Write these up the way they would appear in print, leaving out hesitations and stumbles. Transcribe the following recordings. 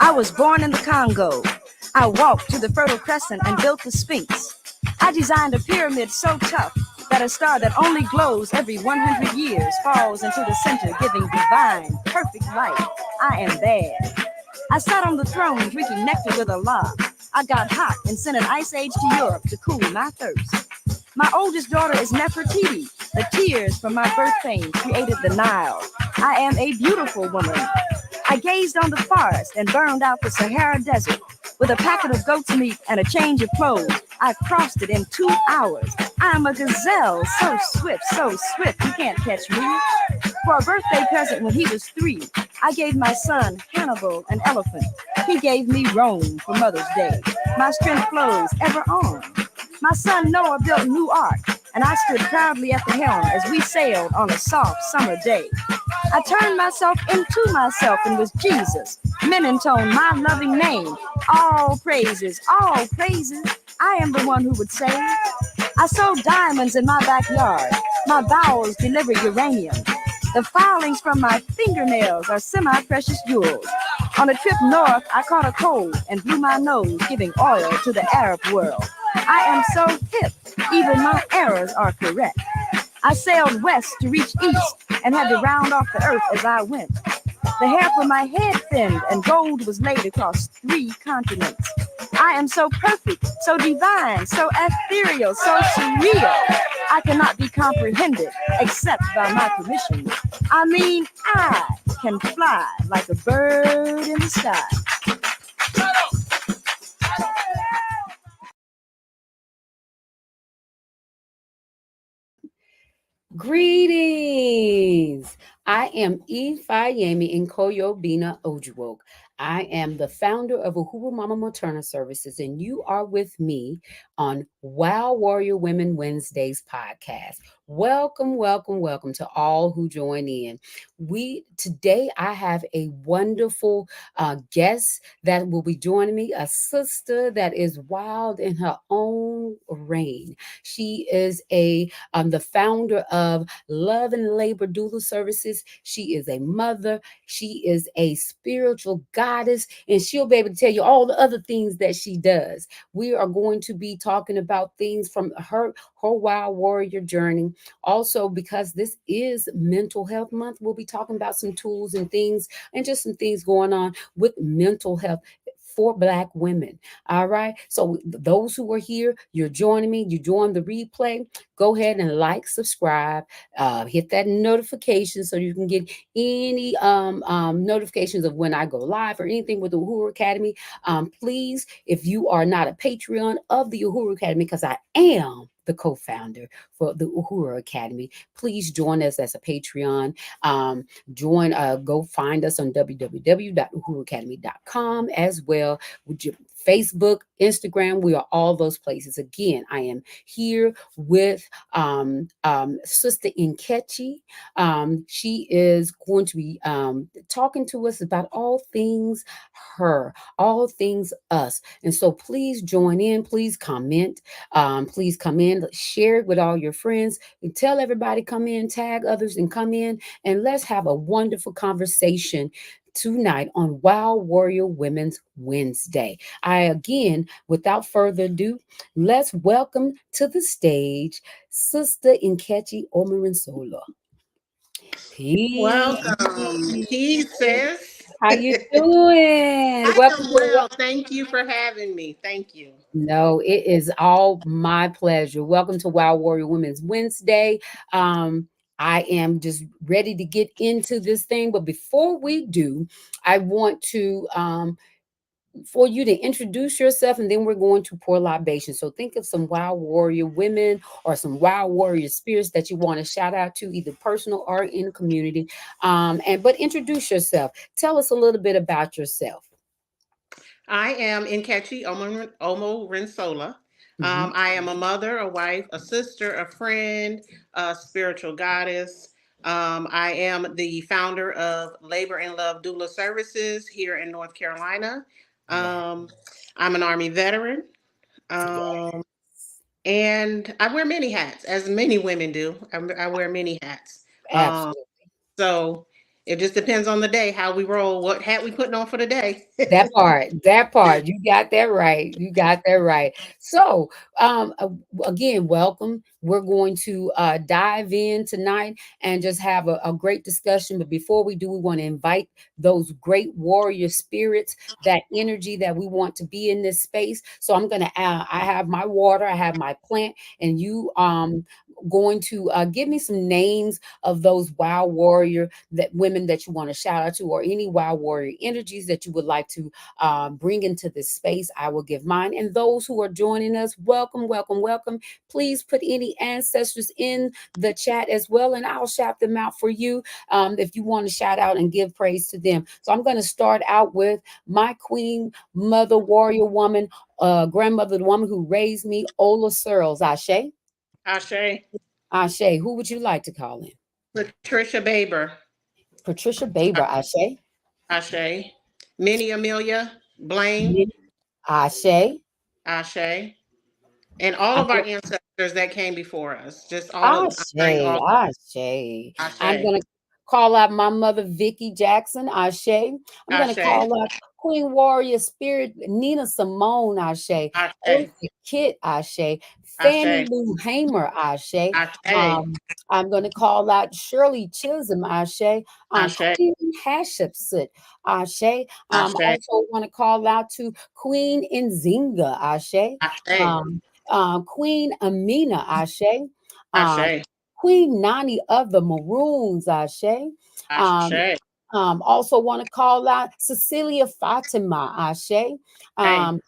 I was born in the Congo. I walked to the Fertile Crescent and built the Sphinx. I designed a pyramid so tough that a star that only glows every 100 years falls into the center, giving divine, perfect light. I am bad. I sat on the throne drinking nectar with Allah. I got hot and sent an ice age to Europe to cool my thirst. My oldest daughter is Nefertiti. The tears from my birth pain created the Nile. I am a beautiful woman. I gazed on the forest and burned out the Sahara Desert. With a packet of goat's meat and a change of clothes, I crossed it in 2 hours. I am a gazelle, so swift, you can't catch me. For a birthday present when he was 3, I gave my son Hannibal an elephant. He gave me Rome for Mother's Day. My strength flows ever on. My son Noah built a new ark, and I stood proudly at the helm as we sailed on a soft summer day. I turned myself into myself and was Jesus. Men intone my loving name. All praises, I am the one who would say. I sold diamonds in my backyard. My bowels deliver uranium. The filings from my fingernails are semi-precious jewels. On a trip north, I caught a cold and blew my nose, giving oil to the Arab world. I am so hip, even my errors are correct. I sailed west to reach east and had to round off the earth as I went. The hair from my head thinned and gold was laid across 3 continents. I am so perfect, so divine, so ethereal, so surreal. I cannot be comprehended except by my permission. I mean, I can fly like a bird in the sky. Greetings. I am Ifayemi Nkoyo Bina Ojuwoke. I am the founder of Uhuru Mama Maternal Services, and you are with me on Wow Warrior Women Wednesdays podcast. Welcome to all who join in. Today I have a wonderful guest that will be joining me, a sister that is wild in her own reign. She is the founder of Love and Labor Doula Services. She is a mother. She is a spiritual goddess, and she'll be able to tell you all the other things that she does. We are going to be talking about things from her wild warrior journey. Also, because this is Mental Health Month, we'll be talking about some tools and things and just some things going on with mental health for Black women. All right. So those who are here, you're joining me, you joined the replay, go ahead and like, subscribe, hit that notification so you can get any notifications of when I go live or anything with the Uhuru Academy. Please, if you are not a Patreon of the Uhuru Academy, because I am the co-founder for the Uhuru Academy, please join us as a Patreon. Go find us on www.uhuruacademy.com as well. With your Facebook, Instagram, we are all those places. Again, I am here with Sistah Nkechi. She is going to be talking to us about all things her, all things us. And so please join in, please comment, share it with all your friends, and tell everybody, come in, tag others and come in, and let's have a wonderful conversation tonight on Wow Warrior Women's Wednesday. Again, without further ado, let's welcome to the stage Sistah Nkechi Omorinsola. Peace. Welcome. Peace, sis. How you doing? I am well. Thank you for having me. Thank you. No, it is all my pleasure. Welcome to Wow Warrior Women's Wednesday. I am just ready to get into this thing. But before we do, I want to for you to introduce yourself, and then we're going to pour libation. So think of some Wow Warrior women or some Wow Warrior spirits that you want to shout out to, either personal or in the community. But introduce yourself. Tell us a little bit about yourself. I am Nkechi Omorinsola. Mm-hmm. I am a mother, a wife, a sister, a friend, a spiritual goddess. I am the founder of Labor and Love Doula Services here in North Carolina. Um, I'm an Army veteran. Um, and I wear many hats, as many women do. I wear many hats. Absolutely. So It just depends on the day, how we roll, what hat we putting on for the day. That part, you got that right. You got that right. So, again, welcome. We're going to dive in tonight and just have a great discussion. But before we do, we want to invite those great warrior spirits, that energy that we want to be in this space. So, I'm gonna. I have my water. I have my plant, and you going to give me some names of those wow warrior that women that you want to shout out to, or any wow warrior energies that you would like to bring into this space. I will give mine. And those who are joining us, welcome, welcome, welcome. Please put any ancestors in the chat as well, and I'll shout them out for you if you want to shout out and give praise to them. So I'm going to start out with my queen, mother, warrior woman, grandmother, the woman who raised me, Ola Searles. Ashe. Ashe. Ashe. Who would you like to call in? Patricia Baber. Patricia Baber. Ashe. Ashe. Minnie Amelia Blaine. Ashe. Ashe. And all of our ancestors that came before us. Just all of, honoring Ashe, all. Ashe. I'm Ashe. gonna call out my mother, Vicky Jackson. Ashe. I'm gonna Ashe. call out Queen Warrior Spirit, Nina Simone. Ashe. Ashe. Eartha Kitt. Ashe. Fannie Ashe. Lou Hamer. Ashe. Ashe. Um, I'm gonna call out Shirley Chisholm. Ashe. Ashe. Queen Hatshepsut. Ashe. Ashe. Also want to call out to Queen Nzinga. Ashe. Ashe. Um, Queen Amina, Ashe. Um, Ashe. Queen Nani of the Maroons, Ashe. Um, Ashe. Also want to call out Cecilia Fatima, Ashe. Ashe. Um,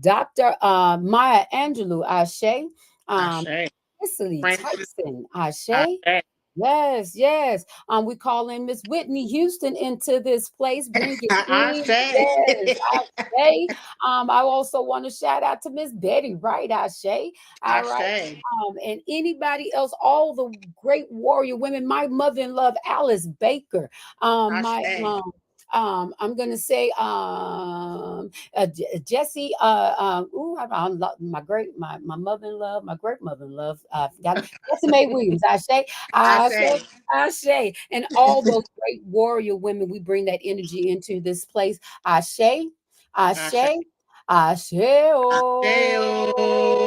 Dr. Maya Angelou, Ashe. Um, Ashe. Cicely Francis. Tyson, Ashe. Ashe. Yes, yes. We call in Miss Whitney Houston into this place. Bring it in. Ashe. Yes, Ashe. I also want to shout out to Miss Betty Wright, Ashe. All right. Ashe. And anybody else, all the great warrior women. My mother-in-law, Alice Baker. My Ashe. I'm gonna say Jesse. My mother-in-law, my great mother-in-law. Got Jessie Mae Williams. I say, Ashe. I say, and all those great warrior women, we bring that energy into this place. I say, I Ashe. say, I say, Ashe.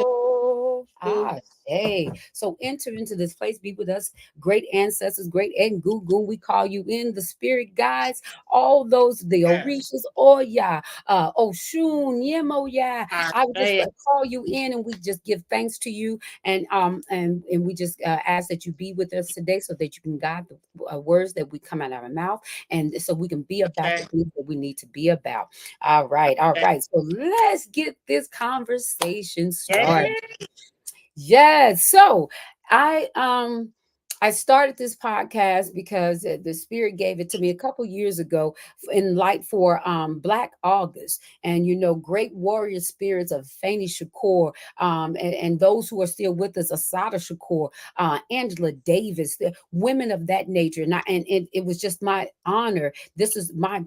oh, I say. So enter into this place, be with us, great ancestors, great and Gugu. We call you in the spirit guides, all those, the Yes. Orishas, Oya, Oshun, Yemoya. I would just Ashe. call you in and we just give thanks to you and we just ask that you be with us today so that you can guide the words that we come out of our mouth and so we can be about the Ashe. things that we need to be about. All right, all right. So let's get this conversation started. Yeah. Yes. So I started this podcast because the spirit gave it to me a couple years ago in light for Black August, and great warrior spirits of Fanny Shakur, and those who are still with us, Asada Shakur, Angela Davis, the women of that nature, and it was just my honor. This is my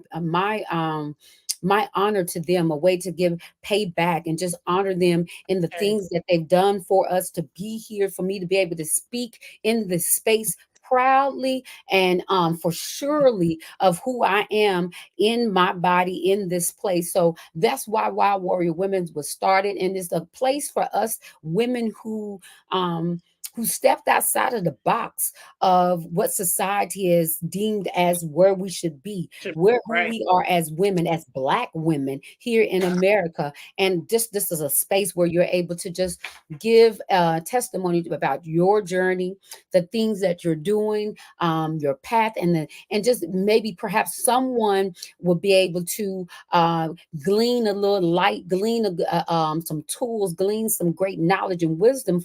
honor to them, a way to give payback and just honor them in the Okay. things that they've done for us, to be here, for me to be able to speak in this space proudly and for surely of who I am in my body in this place. So that's why Wild Warrior Women was started, and it's a place for us women who stepped outside of the box of what society has deemed as where we should be, where who Right. we are as women, as Black women here in America. And just this is a space where you're able to just give testimony about your journey, the things that you're doing, your path, and just maybe perhaps someone will be able to glean a little light, glean some tools, glean some great knowledge and wisdom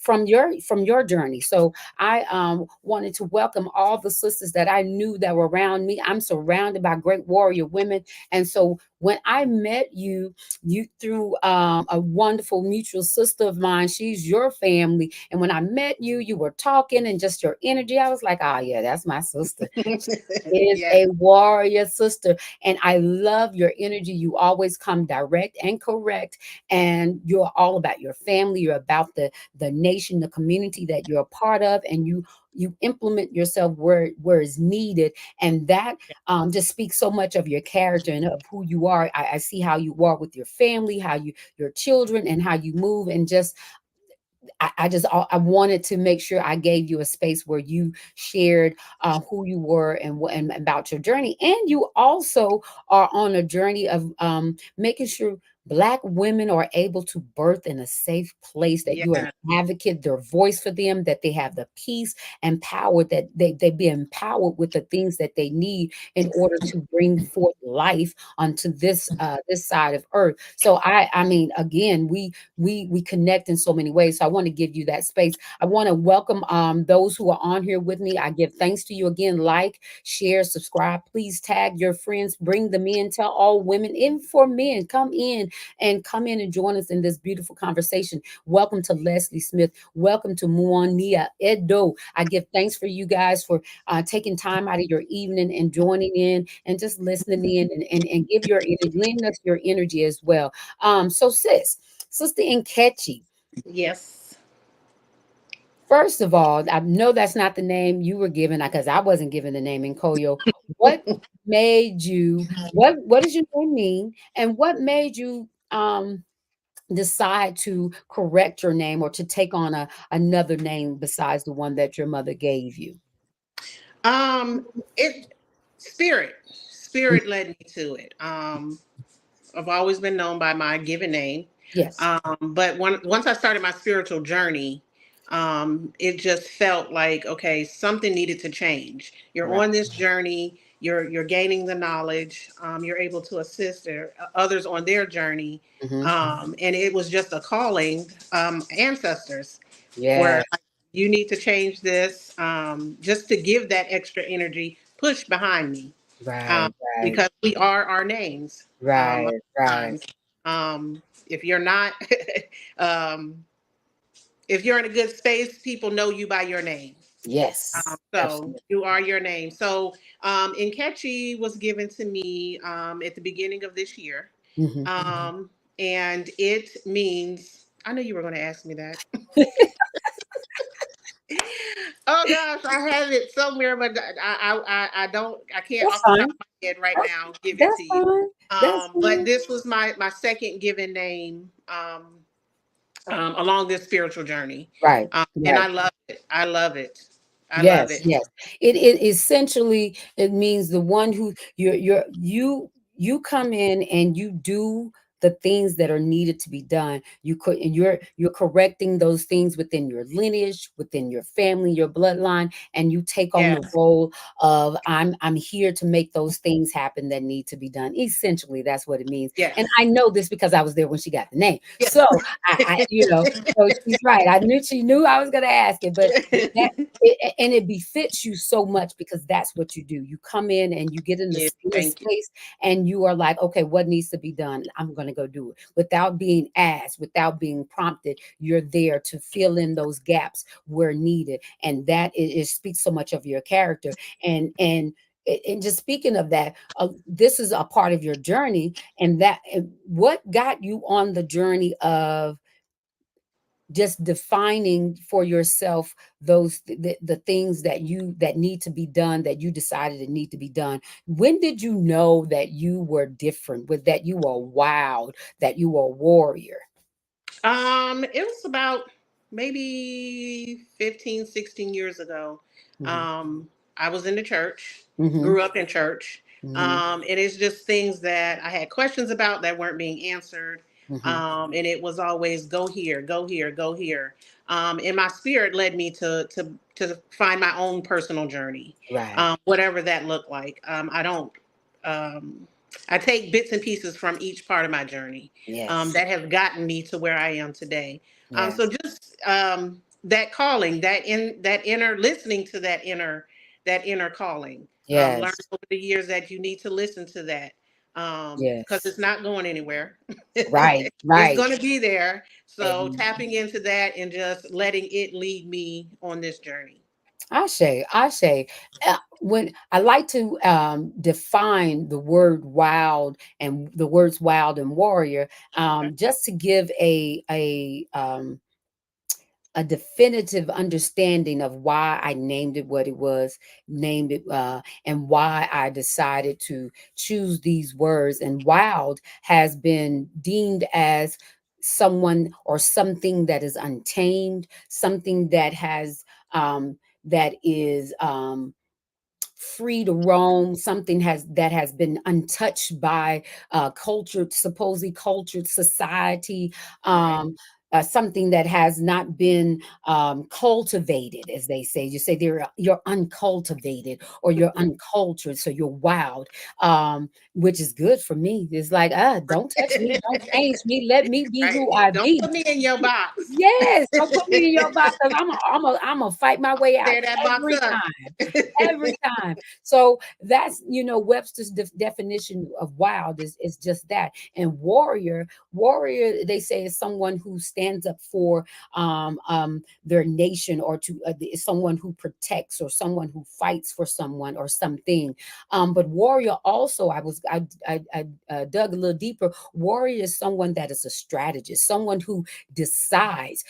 from your journey. So I wanted to welcome all the sisters that I knew that were around me. I'm surrounded by great warrior women, and so when I met you, you through a wonderful mutual sister of mine. She's your family, and when I met you, you were talking and just your energy. I was like, ah, yeah, that's my sister is Yeah. a warrior sister. And I love your energy. You always come direct and correct. And you're all about your family. You're about the nation, the community that you're a part of. And you you implement yourself where is needed, and that just speaks so much of your character and of who you are. I see how you walk with your family, how your children, and how you move, and just I wanted to make sure I gave you a space where you shared who you were and about your journey, and you also are on a journey of making sure Black women are able to birth in a safe place, that you are Yeah. an advocate, their voice for them, that they have the peace and power, that they be empowered with the things that they need in order to bring forth life onto this side of earth. So I mean, again, we connect in so many ways. So I want to give you that space. I want to welcome those who are on here with me. I give thanks to you again. Like, share, subscribe. Please tag your friends, bring them in, tell all women, even for men, come in and join us in this beautiful conversation. Welcome to Leslie Smith. Welcome to Muania Edo. I give thanks for you guys for taking time out of your evening and joining in and just listening in, and give your lend us your energy as well. So Sister Nkechi, Yes. first of all, I know that's not the name you were given because I wasn't given the name Nkoyo. What made you, what does your name mean? And what made you decide to correct your name or to take on another name besides the one that your mother gave you? It spirit led me to it. I've always been known by my given name. Yes. But once I started my spiritual journey, it just felt like, okay, something needed to change. You're Right. on this journey. You're gaining the knowledge. You're able to assist others on their journey. Hmm. And it was just a calling. Ancestors were Yes. like, you need to change this, just to give that extra energy push behind me, um, Right. Right. because we are our names. A lot Right. of Right. times, if you're not, um, if you're in a good space, people know you by your name. Yes. So Absolutely. you are your name. So Nkechi was given to me at the beginning of this year, Hmm. and it means. I know you were going to ask me that. Oh gosh, I have it somewhere, but I don't, I can't That's off the top fine. of my head right That's, now give it that's to you. fine. That's But fine. this was my second given name, along this spiritual journey, Right. and Right. I love it. I love it. I love Yes, it. yes. It essentially it means the one who you come in and you do the things that are needed to be done. You could and you're correcting those things within your lineage, within your family, your bloodline, and you take on the Yes. role of I'm here to make those things happen that need to be done. Essentially, that's what it means. And Yes. I know this because I was there when she got the name. Yes. So so she's right. I knew she knew I was gonna ask it, but that and it befits you so much because that's what you do. You come in and you get Yeah, in a thank you. space and you are like, okay, what needs to be done? I'm going to go do it without being asked, without being prompted. You're there to fill in those gaps where needed, and that it speaks so much of your character. And just speaking of that, this is a part of your journey, and what got you on the journey of just defining for yourself the things that need to be done, that you decided it need to be done. When did you know that you were different, with that you were wild, that you were a warrior? It was about maybe 15, 16 years ago. Hmm. Um, I was in the church, Hmm. grew up in church. Hmm. And it's just things that I had questions about that weren't being answered. Hmm. And it was always go here, go here, go here. And my spirit led me to find my own personal journey, Right. whatever that looked like. I don't. Um, I take bits and pieces from each part of my journey, Yes. that have gotten me to where I am today. So Yes. just that calling, that inner listening to that inner calling. Learn Yes. over the years that you need to listen to that, because Yes. it's not going anywhere. Right. It's Right. going to be there. So And tapping into that and just letting it lead me on this journey. I say, when I like to define the word wild and the words wild and warrior, just to give a definitive understanding of why I named it what it was, named it, and why I decided to choose these words. And wild has been deemed as someone or something that is untamed, something that has, that is, free to roam, something has been untouched by cultured, supposedly cultured society, Right. something that has not been cultivated, as they say. You say you're uncultivated or you're uncultured, so you're wild, which is good for me. It's like, don't touch me, don't change me, let me be Right. who I Don't be. put me in your box. Yes, don't put me in your box because I'm a fight my way out Tear that box every up. time, every time. So that's, Webster's definition of wild is just that. And warrior, they say, is someone who stands up for their nation, or is someone who protects, or someone who fights for someone or something. But warrior also, I dug a little deeper. Warrior is someone that is a strategist, someone who decides.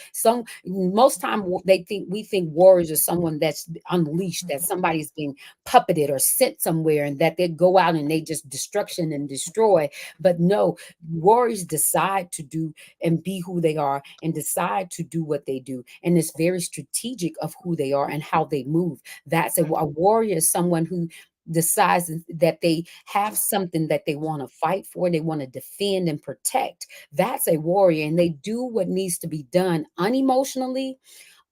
Most time we think warriors are someone that's unleashed, that somebody's being puppeted or sent somewhere, and that they go out and they just destruction and destroy. But no, warriors decide to do and be who they are, and decide to do what they do, and it's very strategic of who they are and how they move. That's a warrior is someone who decides that they have something that they want to fight for, they want to defend and protect. That's a warrior, and they do what needs to be done unemotionally,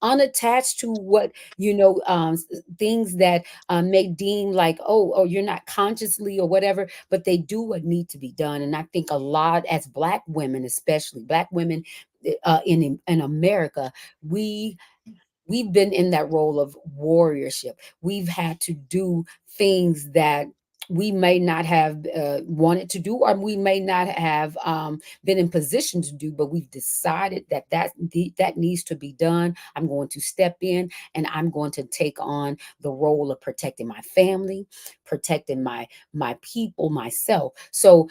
unattached to what, things that may deem like, oh, you're not consciously or whatever, but they do what need to be done. And I think a lot, as Black women, especially Black women, in America, we've been in that role of warriorship. We've had to do things that we may not have wanted to do, or we may not have been in position to do, but we've decided that needs to be done. I'm going to step in, and I'm going to take on the role of protecting my family, protecting my people, myself. So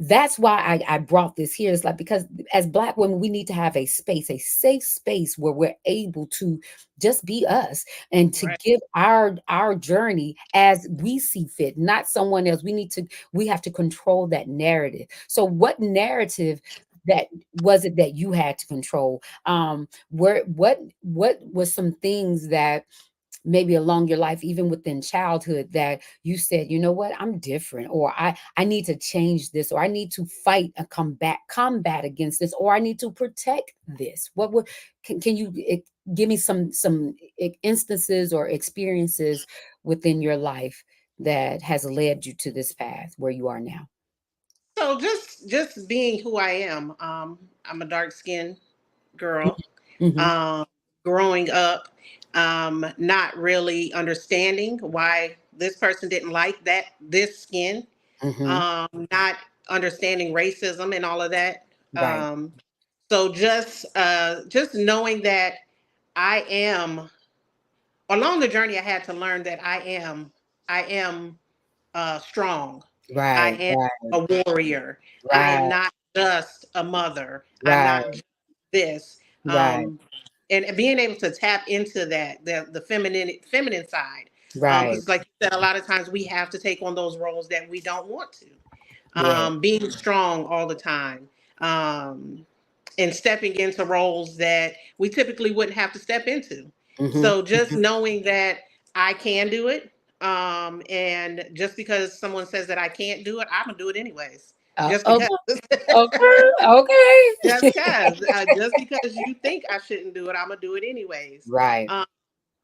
that's why I brought this here. It's like, because as Black women, we need to have a space, a safe space, where we're able to just be us, and to Right. give our journey as we see fit, not someone else. We have to control that narrative. So what narrative that was it that you had to control? What was some things that maybe along your life, even within childhood, that you said, you know what, I'm different, or I need to change this, or I need to fight a combat against this, or I need to protect this? What would can you give me some instances or experiences within your life that has led you to this path where you are now? So just being who I am. I'm a dark skinned girl. Hmm. Um, Growing up, not really understanding why this person didn't like this skin. Hmm. Not understanding racism and all of that. Right. So just knowing that I am along the journey, I had to learn that I am strong. I Right. am Right. a warrior. I am Right. not just a mother. I'm Right. not just this. Right. And being able to tap into that, the feminine side, Right. because like you said, a lot of times we have to take on those roles that we don't want to. Yeah. Being strong all the time. Um, and stepping into roles that we typically wouldn't have to step into. Hmm. So just knowing that I can do it, and just because someone says that I can't do it, I'm gonna do it anyways. Just Okay. because, Okay. Okay. just because you think I shouldn't do it, I'm gonna do it anyways. Right. Um,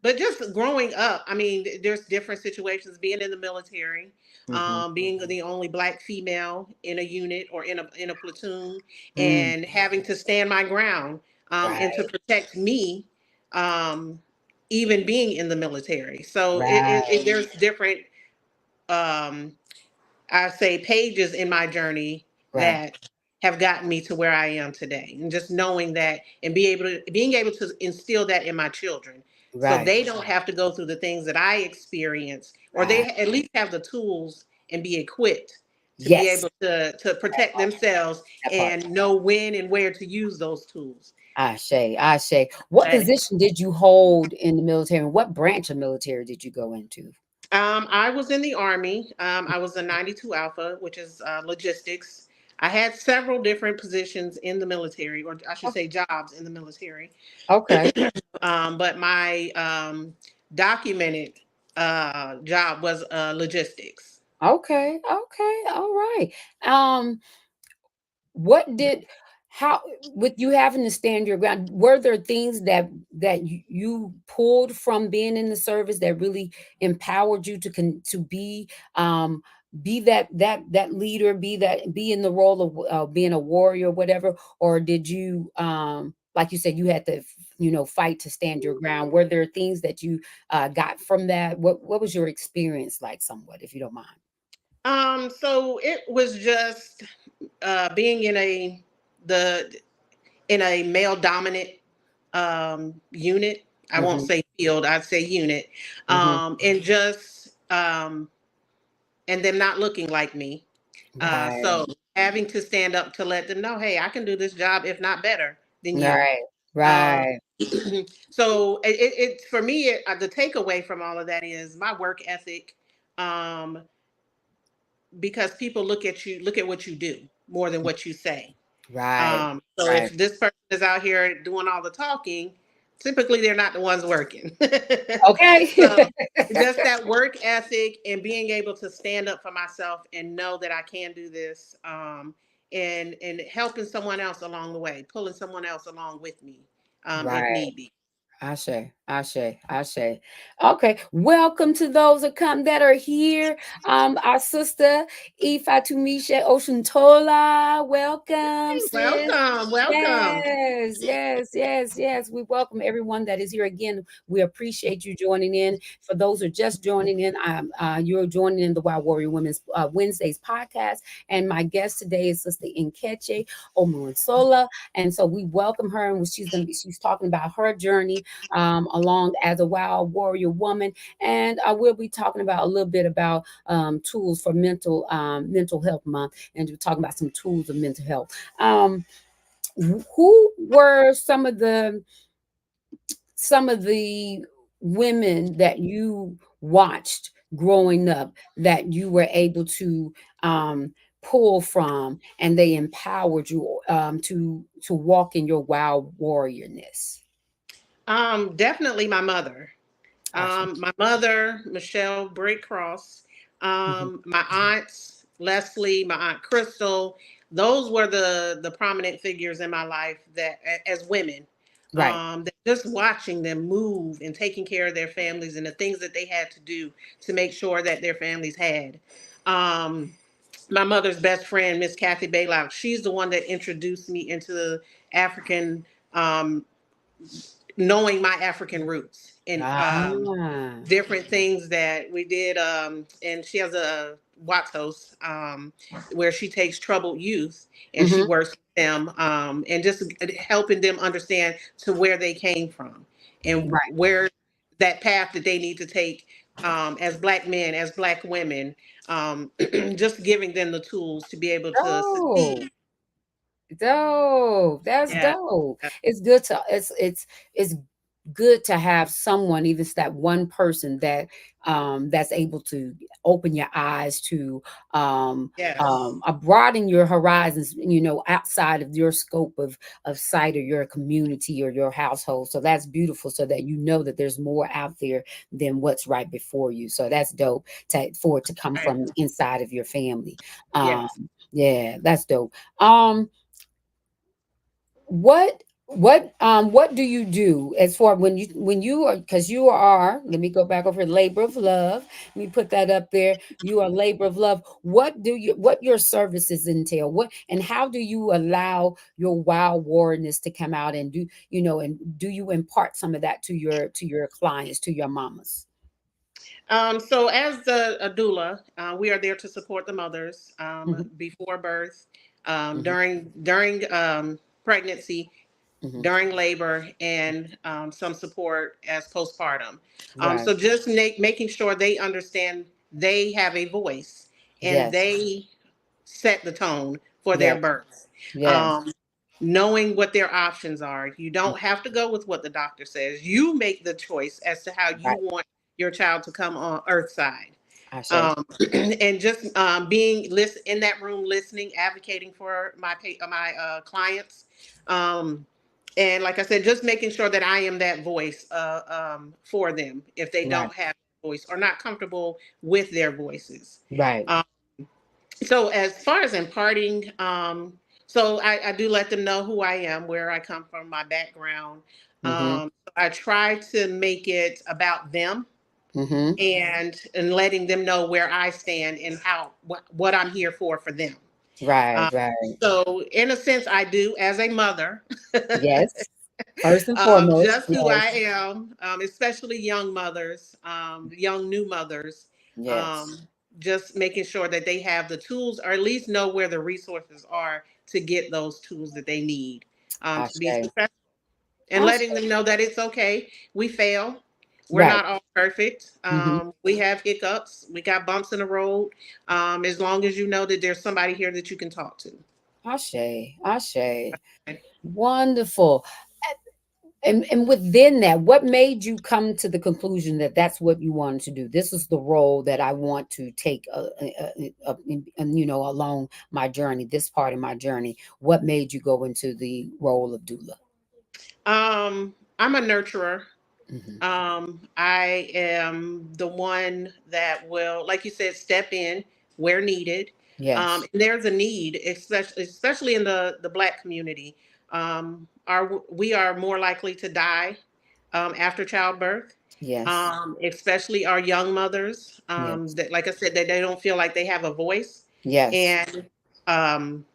but just growing up, I mean, there's different situations. Being in the military, Hmm. being the only Black female in a unit or in a platoon, Mm. and having to stand my ground, and to Right. protect me, um, even being in the military. So Right. there's different, um, I say, pages in my journey Right. that have gotten me to where I am today. And just knowing that, and being able to instill that in my children, so Right. they don't have to go through the things that I experience, or they Right. at least have the tools and be equipped to be Yes. able to protect themselves That part. and know when and where to use those tools. I say. What But position did you hold in the military? And what branch of military did you go into? I was in the Army. I was a 92 Alpha, which is logistics. I had several different positions in the military, or I should Oh, say jobs in the military. okay. But my documented job was logistics. Okay. Okay. All right. Um, what did how with you having to stand your ground, were there things that you pulled from being in the service that really empowered you to be that leader, be in the role of being a warrior, whatever? Or did you, like you said, you had to fight to stand your ground? Were there things that you got from that? What was your experience like, somewhat, if you don't mind? So it was just being in the in a male dominant unit. I won't Hmm. say field, I'd say unit. Hmm. And just and them not looking like me. So Right. having to stand up to let them know, hey, I can do this job, if not better than you. Right, Um, right, so it for me, the takeaway from all of that is my work ethic. Um, because people look at what you do more than what you say. right, So right. if this person is out here doing all the talking, typically they're not the ones working. Okay. So just that work ethic and being able to stand up for myself and know that I can do this, and helping someone else along the way, pulling someone else along with me, if Right. need be. I say. Okay. Welcome to those that are here. Our sister Ifatumisha Oshuntola. Welcome, sis. Welcome, welcome. Yes. We welcome everyone that is here again. We appreciate you joining in. For those who are just joining in, you're joining in the Wild Warrior Women's Wednesdays podcast. And my guest today is Sistah Nkechi Omorinsola. And so we welcome her, and she's talking about her journey along as a wild warrior woman. And I will be talking about a little bit about tools for mental health month, and we're talking about some tools of mental health. Who were some of the women that you watched growing up that you were able to pull from, and they empowered you to walk in your wild warriorness? Definitely my mother. Awesome. My mother, Michelle Brick Cross, Mhm. my aunts, Leslie, my aunt Crystal, those were the prominent figures in my life that as women, Right. that just watching them move and taking care of their families and the things that they had to do to make sure that their families had. Um, my mother's best friend, Miss Kathy Baylock, she's the one that introduced me into African, um, knowing my African roots and Ah. different things that we did. And she has a Watts house, where she takes troubled youth and she Mhm. works with them, and just helping them understand to where they came from and Right. where that path that they need to take, as Black men, as Black women, just giving them the tools to be able to Oh. succeed. Dope. That's Yeah. dope. It's good to have someone, even if it's that one person that's able to open your eyes to Yes. broaden your horizons, outside of your scope of sight, or your community, or your household. So that's beautiful, so that you know that there's more out there than what's right before you. So that's dope for it to come Right. from inside of your family. Um, Yes. yeah, that's dope. Um, what do you do as far when you are, because you are, let me go back over here, labor of love, let me put that up there, you are labor of love. What your services entail, what and how do you allow your wild warriorness to come out, and do you impart some of that to your clients, to your mamas? So as the a doula, we are there to support the mothers, Hmm. before birth, Hmm. during pregnancy, Hmm. during labor, and some support as postpartum. Right. So just making sure they understand they have a voice and Yes. they set the tone for their Yes. birth. Yes. Um, Knowing what their options are. You don't have to go with what the doctor says. You make the choice as to how you Right. want your child to come on earth side. Ashe. And just being in that room, listening, advocating for my clients, um, and like I said, just making sure that I am that voice for them if they Right. don't have a voice or not comfortable with their voices. Right. Um, so as far as imparting, so I do let them know who I am, where I come from, my background. Mm-hmm. I try to make it about them Mm-hmm. and letting them know where I stand and what I'm here for them. Right. Um, Right. so in a sense, I do as a mother. Yes. First and foremost. Just who I Yes. am, especially young mothers, young new mothers, Yes. um, just making sure that they have the tools or at least know where the resources are to get those tools that they need to be Ashe. successful and letting Ashe. them know that it's okay. We fail. We're Right. not all perfect. Mm-hmm. We have hiccups. We got bumps in the road. As long as you know that there's somebody here that you can talk to. Ashe. Ashe. Wonderful. And within that, what made you come to the conclusion that that's what you wanted to do? This is the role that I want to take, along my journey, this part of my journey. What made you go into the role of doula? I'm a nurturer. Hmm. I am the one that will, like you said, step in where needed. Yes. And there's a need, especially in the Black community. We are more likely to die after childbirth, Yes. especially our young mothers. Yes. That, like I said, that they don't feel like they have a voice, Yes. and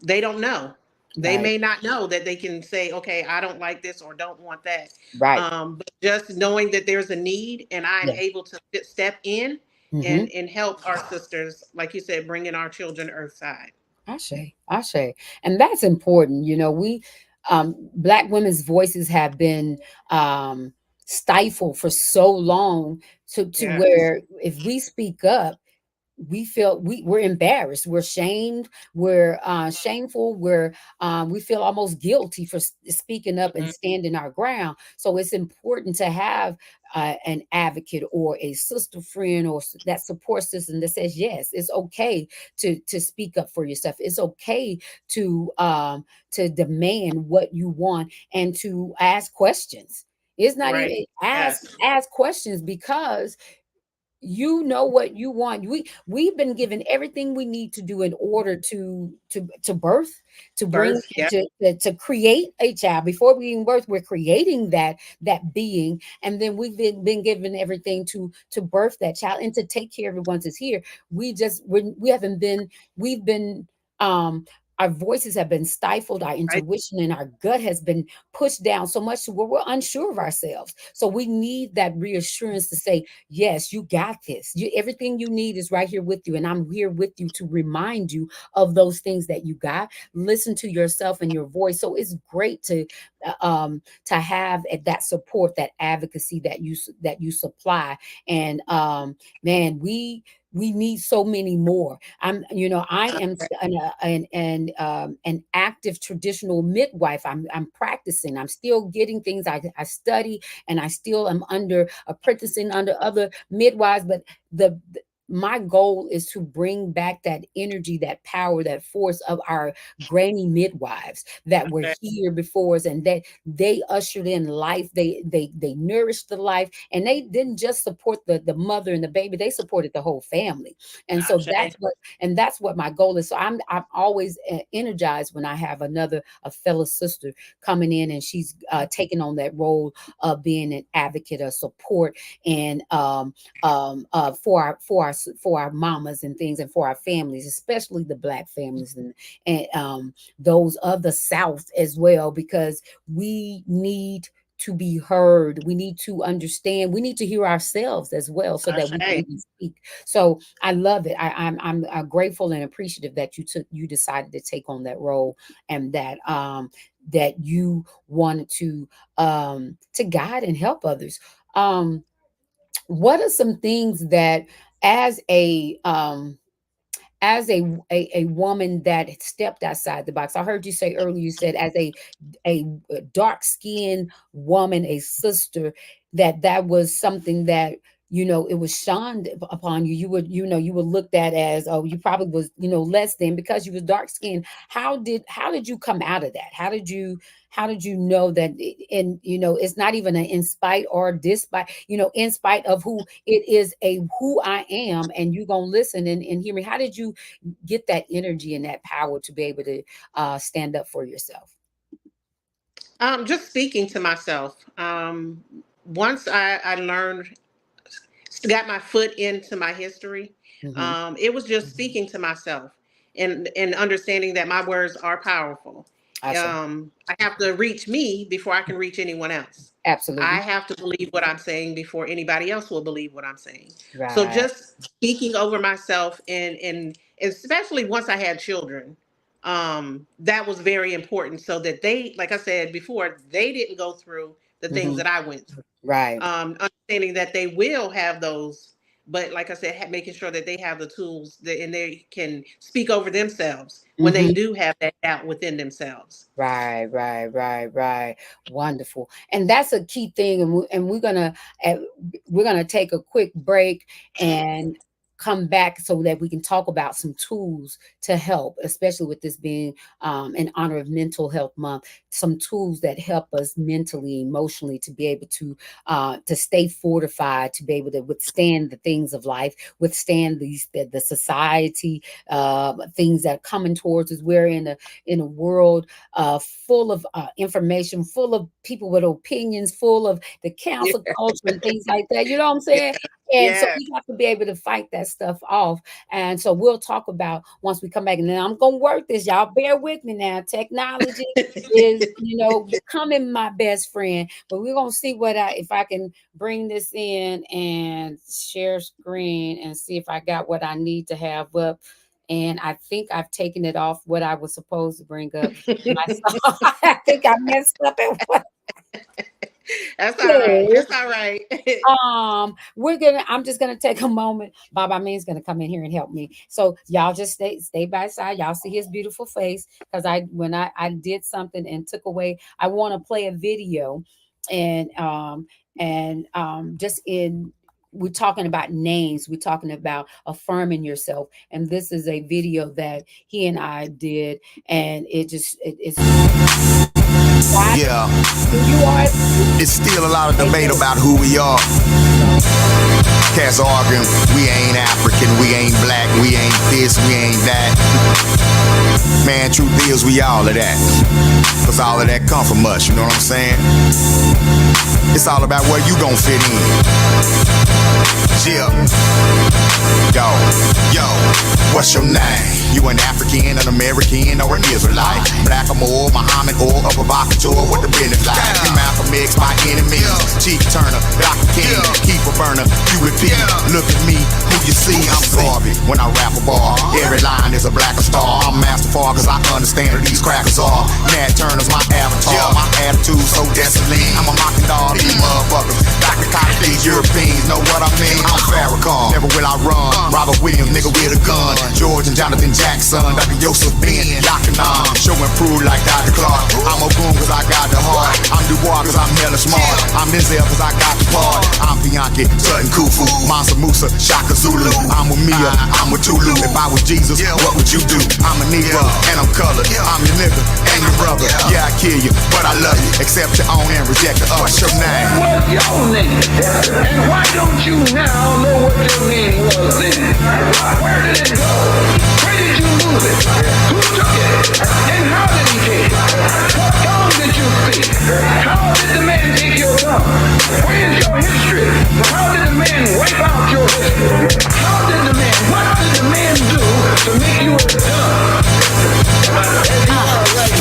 they don't know. They Right. may not know that they can say, "Okay, I don't like this" or "Don't want that." Right. But just knowing that there's a need, and I'm Yeah. able to step in Mm-hmm. and help our sisters, like you said, bringing our children earthside. Ashe, Ashe. And that's important. We, Black women's voices have been um, stifled for so long to Yes, where if we speak up, we feel we're embarrassed, we're shamed, we're shameful, we feel almost guilty for speaking up and mhm, standing our ground. So it's important to have an advocate or a sister friend or that support system that says yes, it's okay to speak up for yourself. It's okay to demand what you want and to ask questions. It's not right. even ask Yes, ask questions because you know what you want. We've been given everything we need to do in order to birth, to bring, birth. Yeah, to create a child. Before we even birth, we're creating that being, and then we've been given everything to birth that child and to take care of it once it's here. We haven't been, we've been um our voices have been stifled, our right. intuition and our gut has been pushed down so much to where we're unsure of ourselves. So we need that reassurance to say, yes, you got this. Everything you need is right here with you. And I'm here with you to remind you of those things that you got. Listen to yourself and your voice. So it's great to have that support, that advocacy that you supply. And man, we need so many more. I am an active traditional midwife. I'm practicing. I'm still getting things. I study and I still am under apprenticing under other midwives. But my goal is to bring back that energy, that power, that force of our granny midwives that were Okay. here before us, and that they ushered in life. They nourished the life, and they didn't just support the mother and the baby. They supported the whole family. And so Ashe. that's what my goal is. So I'm always energized when I have a fellow sister coming in, and she's taking on that role of being an advocate, a support, and for our mamas and things, and for our families, especially the Black families, and those of the South as well, because we need to be heard. We need to understand. We need to hear ourselves as well, so that we can Ashe. even speak. So I love it. I'm grateful and appreciative that you decided to take on that role, and that you wanted to guide and help others. What are some things that, as as a woman that stepped outside the box. I heard you say earlier, you said as a dark skinned woman, a sister, that was something that, you know, it was shunned upon you. You would, you know, you were looked at as, oh, you probably was, you know, less than because you was dark skinned. How did you come out of that? How did you know that? And you know, it's not even an in spite or despite, you know, in spite of who it is, a who I am, and you gonna listen and hear me. How did you get that energy and that power to be able to stand up for yourself? Just speaking to myself. Once I learned, got my foot into my history, Hmm. it was just speaking to myself and understanding that my words are powerful. Awesome. I have to reach me before I can reach anyone else. I Absolutely. have to believe what I'm saying before anybody else will believe what I'm saying. So Right. just speaking over myself, and especially once I had children, that was very important so that they, like I said before, they didn't go through the things Hmm. that I went through. Right. Understanding that they will have those, but like I said, making sure that they have the tools that, and they can speak over themselves when they Hmm. do have that doubt within themselves. Right, right, right, right. Wonderful. And that's a key thing. And uh, we're gonna take a quick break and come back so that we can talk about some tools to help, especially with this being in honor of Mental Health Month. Some tools that help us mentally, emotionally, to be able to stay fortified, to be able to withstand the things of life, withstand the society things that are coming towards us. We're in a world full of information, full of people with opinions, full of the Yeah. council culture and things like that. You know what I'm saying? And so Yeah. we have to be able to fight that stuff off. And so we'll talk about once we come back. And then I'm gonna work this. Y'all bear with me now. Technology is, you know, becoming my best friend. But we're gonna see if I can bring this in and share screen and see if I got what I need to have up. And I think I've taken it off what I was supposed to bring up myself. I think I messed up at what. That's all right. That's all right. I'm just gonna take a moment. Baba Mean's gonna come in here and help me. So y'all just stay by his side. Y'all see his beautiful face. Because when I did something and took away, I want to play a video and just in we're talking about names, we're talking about affirming yourself. And this is a video that he and I did, and it's Yeah, who you are. it's still a lot of debate about who we are. Cats arguing, we ain't African, we ain't black, we ain't this, we ain't that. Man, truth is, we all of that. Cause all of that come from us, you know what I'm saying? It's all about where you gon' fit in. Yeah. Yo, what's your name? You an African, an American, or an Israelite? Black or more, Muhammad, or a provocateur, what the business like? You Malcolm X, my enemies. Chief Turner, Dr. King, keep a burner, you repeat. Look at me, who you see, I'm Garvey. When I rap a bar, every line is a blacker star. I'm Master Far, cause I understand who these crackers are. Nat Turner's my avatar, my attitude so desolate. I'm a mocking dog, these motherfuckers. Dr. Cotton, these Europeans know what I mean. I'm Farrakhan, never will I run. Robert Williams, nigga with a gun. George and Jonathan Jackson, Dr. Yosef Ben, Yakanan. Show and prove like Dr. Clark. I'm a boom cause I got the heart. I'm Dubois cause I'm hella smart. I'm Denzel cause I got the part. I'm Bianchi, Sutton Kufu, Mansa Musa, Shaka Zulu. I'm with Mia, I'm with Tulu. If I was Jesus, what would you do? I'm a Negro and I'm colored. I'm your nigga and your brother. Yeah, I kill you, but I love you. Accept your own and reject the other. What's your name? What's your name? And why don't you now know what your name was then? Where did it go? Where did you lose it? Who took it? And how did he take it? What tongue did you speak? How did the man take your tongue? Where is your history? How did the man wipe out your history? What did the man do to make you a done?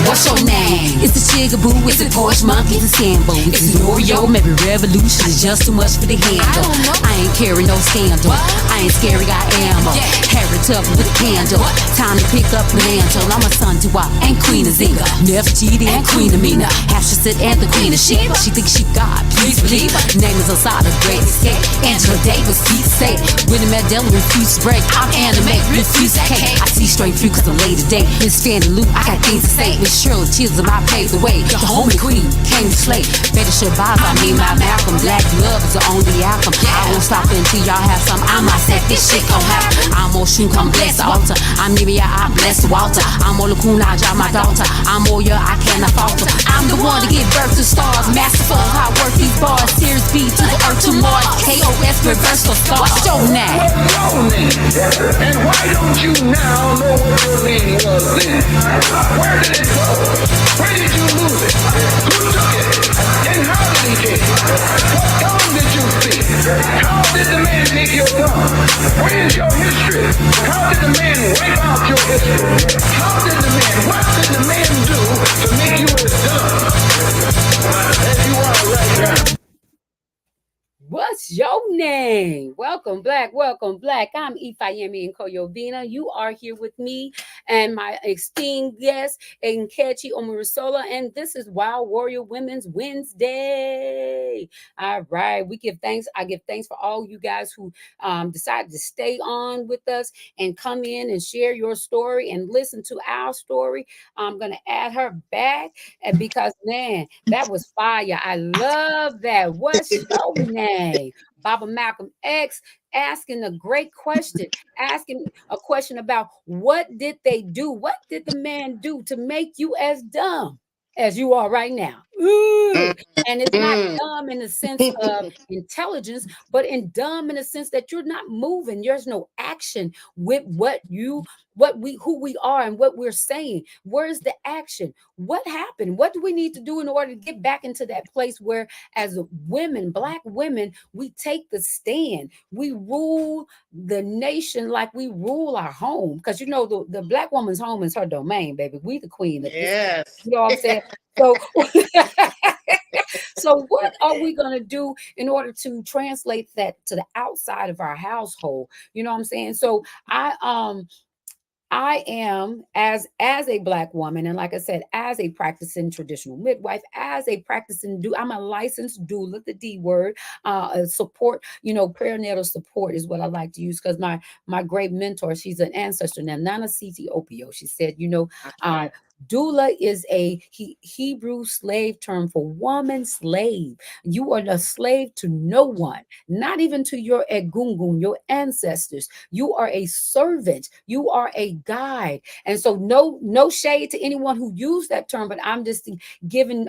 What's your name? It's the Chigaboo, it's the Porsche Monkey, it's the Sambo, it's the Oreo, maybe Revolution is just too much for the handle. I ain't carry no scandal, I ain't scary, I am a Harry Tubman with a candle. Time to pick up the mantle, I'm a son to Wop and Queen of Zinga, Nefertiti and Queen Amina, Hafsa princess and the queen of Sheba. She thinks she God, please believe her. Name is Osada, great escape. Angela Davis, keep safe. Winnie Mandela, refuse to break. I'm animate, refuse to cake. I see straight through cause I'm late today. Miss Fanny Lou, I got things to say. Miss Shirley Chisholm, I paved the way. The homie queen came to slay. Better Shabazz, I mean my Malcolm. Black love is the only outcome. I won't stop until y'all have some. I might set this shit gon' happen. I'm on shoe, come bless the altar. I'm Nivea, I bless Walter. I'm on Lacuna, I drop my daughter. I'm Oya, I cannot falter. I'm the one to give birth to stars. Masterful, how I work these bars. Series B to the earth to Mars. KOS, reverse the star. Show now. What's your name? And why don't you now know what your name was then? Where did it go? Where did you lose it? Who took it? And how did he take it? What tongue did you speak? How did the man take your tongue? Where is your history? How did the man wipe out your history? What did the man do to make you as dumb as you are right now? What's your name? Welcome, Black. Welcome, Black. I'm Ifayemi Nkoyo. You are here with me and my esteemed guest, Nkechi Omorinsola, and this is Wild Warrior Women's Wednesday. All right, we give thanks. I give thanks for all you guys who decided to stay on with us and come in and share your story and listen to our story. I'm gonna add her back, and because man, that was fire. I love that. What's your name? Baba Malcolm X asking a great question, asking a question about what did they do? What did the man do to make you as dumb as you are right now? Ooh. And it's not dumb in the sense of intelligence, but in dumb in the sense that you're not moving. There's no action with who we are and what we're saying. Where's the action? What happened? What do we need to do in order to get back into that place where, as women, Black women, we take the stand? We rule the nation like we rule our home. Because you know, the Black woman's home is her domain, baby. We the queen of this. Yes. You know what I'm saying? So, so what are we going to do in order to translate that to the outside of our household? You know what I'm saying? So I am as a Black woman, and like I said, as a practicing traditional midwife, as a practicing I'm a licensed doula, the D word, support, perinatal support is what I like to use, because my great mentor, she's an ancestor now, Nana Siti Opio. She said, doula is a Hebrew slave term for woman slave. You are a slave to no one, not even to your egungun, your ancestors. You are a servant. You are a guide. And so no shade to anyone who used that term, but I'm just giving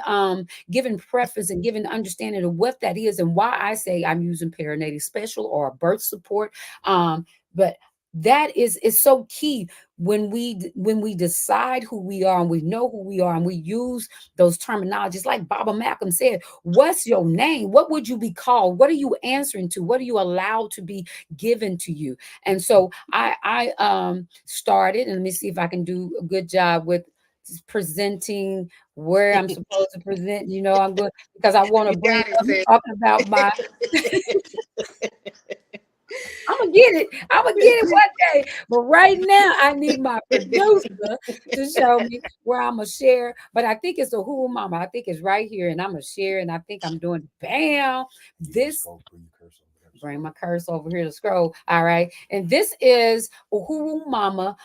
preference and giving understanding of what that is and why I say I'm using perinatal special or birth support. But that is so key when we decide who we are and we know who we are and we use those terminologies. Like Baba Malcolm said, what's your name? What would you be called? What are you answering to? What are you allowed to be given to you? And so I started, and let me see if I can do a good job with presenting where I'm supposed to present. I'm good because I want to bring up about my I'm gonna get it one day. But right now, I need my producer to show me where I'm gonna share. But I think it's a Uhuru Mama. I think it's right here, and I'm gonna share. And I think I'm doing bam. This bring my cursor over here to scroll. All right, and this is Uhuru Mama,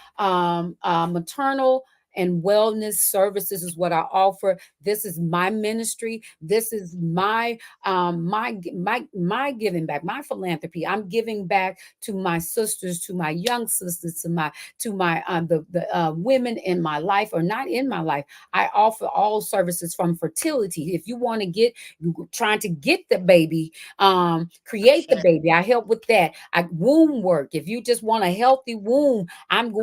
maternal and wellness services is what I offer. This is my ministry. This is my giving back, my philanthropy. I'm giving back to my sisters, to my young sisters, to my the women in my life or not in my life. I offer all services from fertility. If you want to trying to get the baby, create the baby, I help with that. Womb work. If you just want a healthy womb, I'm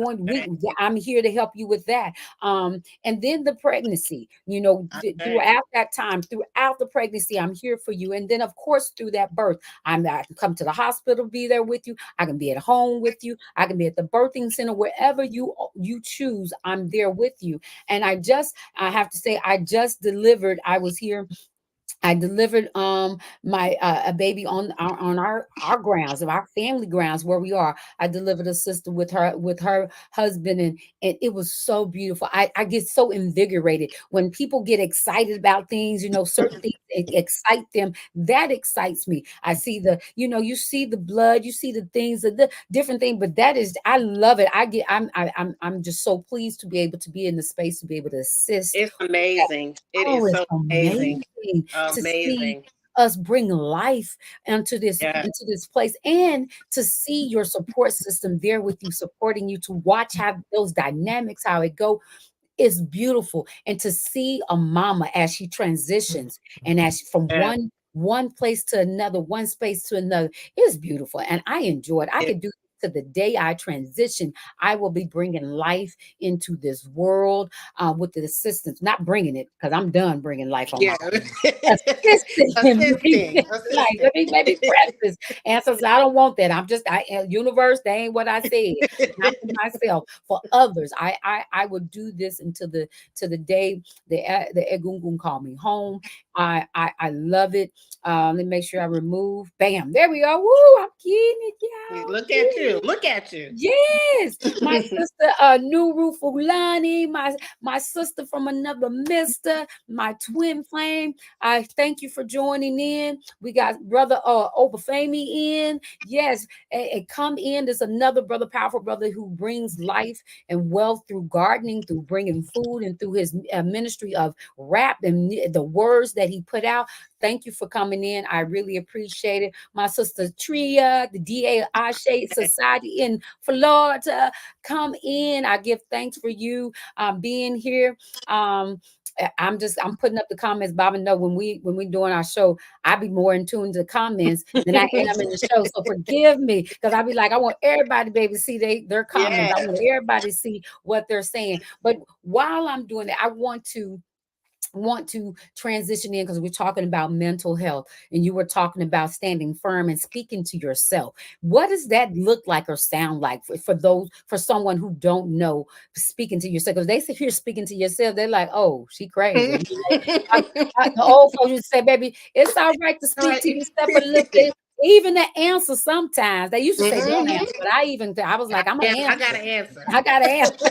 here to help you with that. And then the pregnancy, throughout that time, throughout the pregnancy, I'm here for you. And then of course, through that birth, I can come to the hospital, be there with you. I can be at home with you. I can be at the birthing center, wherever you choose, I'm there with you. And I have to say, I just delivered. I was here I delivered my a baby on our grounds, of our family grounds where we are. I delivered a sister with her husband, and it was so beautiful. I get so invigorated when people get excited about things, certain things excite them. That excites me. I see you see the blood, you see the things, the different thing, but that is, I love it. I'm just so pleased to be able to be in the space to be able to assist. It's amazing. It Oh, is it's so amazing. amazing to see Amazing. us bring life Yeah. into this place, and to see your support system there with you, supporting you, to watch how those dynamics, how it go, is beautiful. And to see a mama as she transitions, and as from Yeah. one place to another, one space to another, is beautiful. And I enjoy it. I It, could do to the day I transition. I will be bringing life into this world, with the assistance, not bringing it, because I'm done bringing life on my yeah. own. Assisting him bring Assisting. life. Assisting. Let me preface answers. I don't want that. Universe. They ain't what I said. Not for myself, for others. I would do this until the day the Egungun call me home. I love it. Let me make sure I remove. Bam, there we are. Woo! I'm getting it, y'all. Look at Getting you. it. Look at you. Yes, my sister Nuru Fulani, my sister from another mister, my twin flame. I thank you for joining in. We got brother Obafemi in. Yes, and come in. There's another brother, powerful brother, who brings life and wealth through gardening, through bringing food, and through his ministry of rap and the words that he put out. Thank you for coming in. I really appreciate it. My sister Tria, the DA Ashe Society in Florida, come in. I give thanks for you being here. I'm putting up the comments. Bobby, know when we doing our show, I be more in tune to the comments than I am in the show. So forgive me, because I be like, I want everybody, baby, to see their comments. Yeah. I want everybody to see what they're saying. But while I'm doing that, I want to transition in, because we're talking about mental health, and you were talking about standing firm and speaking to yourself. What does that look like or sound like for someone who don't know speaking to yourself? Because they sit here speaking to yourself, they're like, oh, she crazy. The old folks used to say, baby, it's all right to All speak right. to yourself a little bit. Even the answer sometimes. They used to say don't Mhm. answer, but I was like, I'm gonna Yeah, I got answer. an answer. I gotta answer.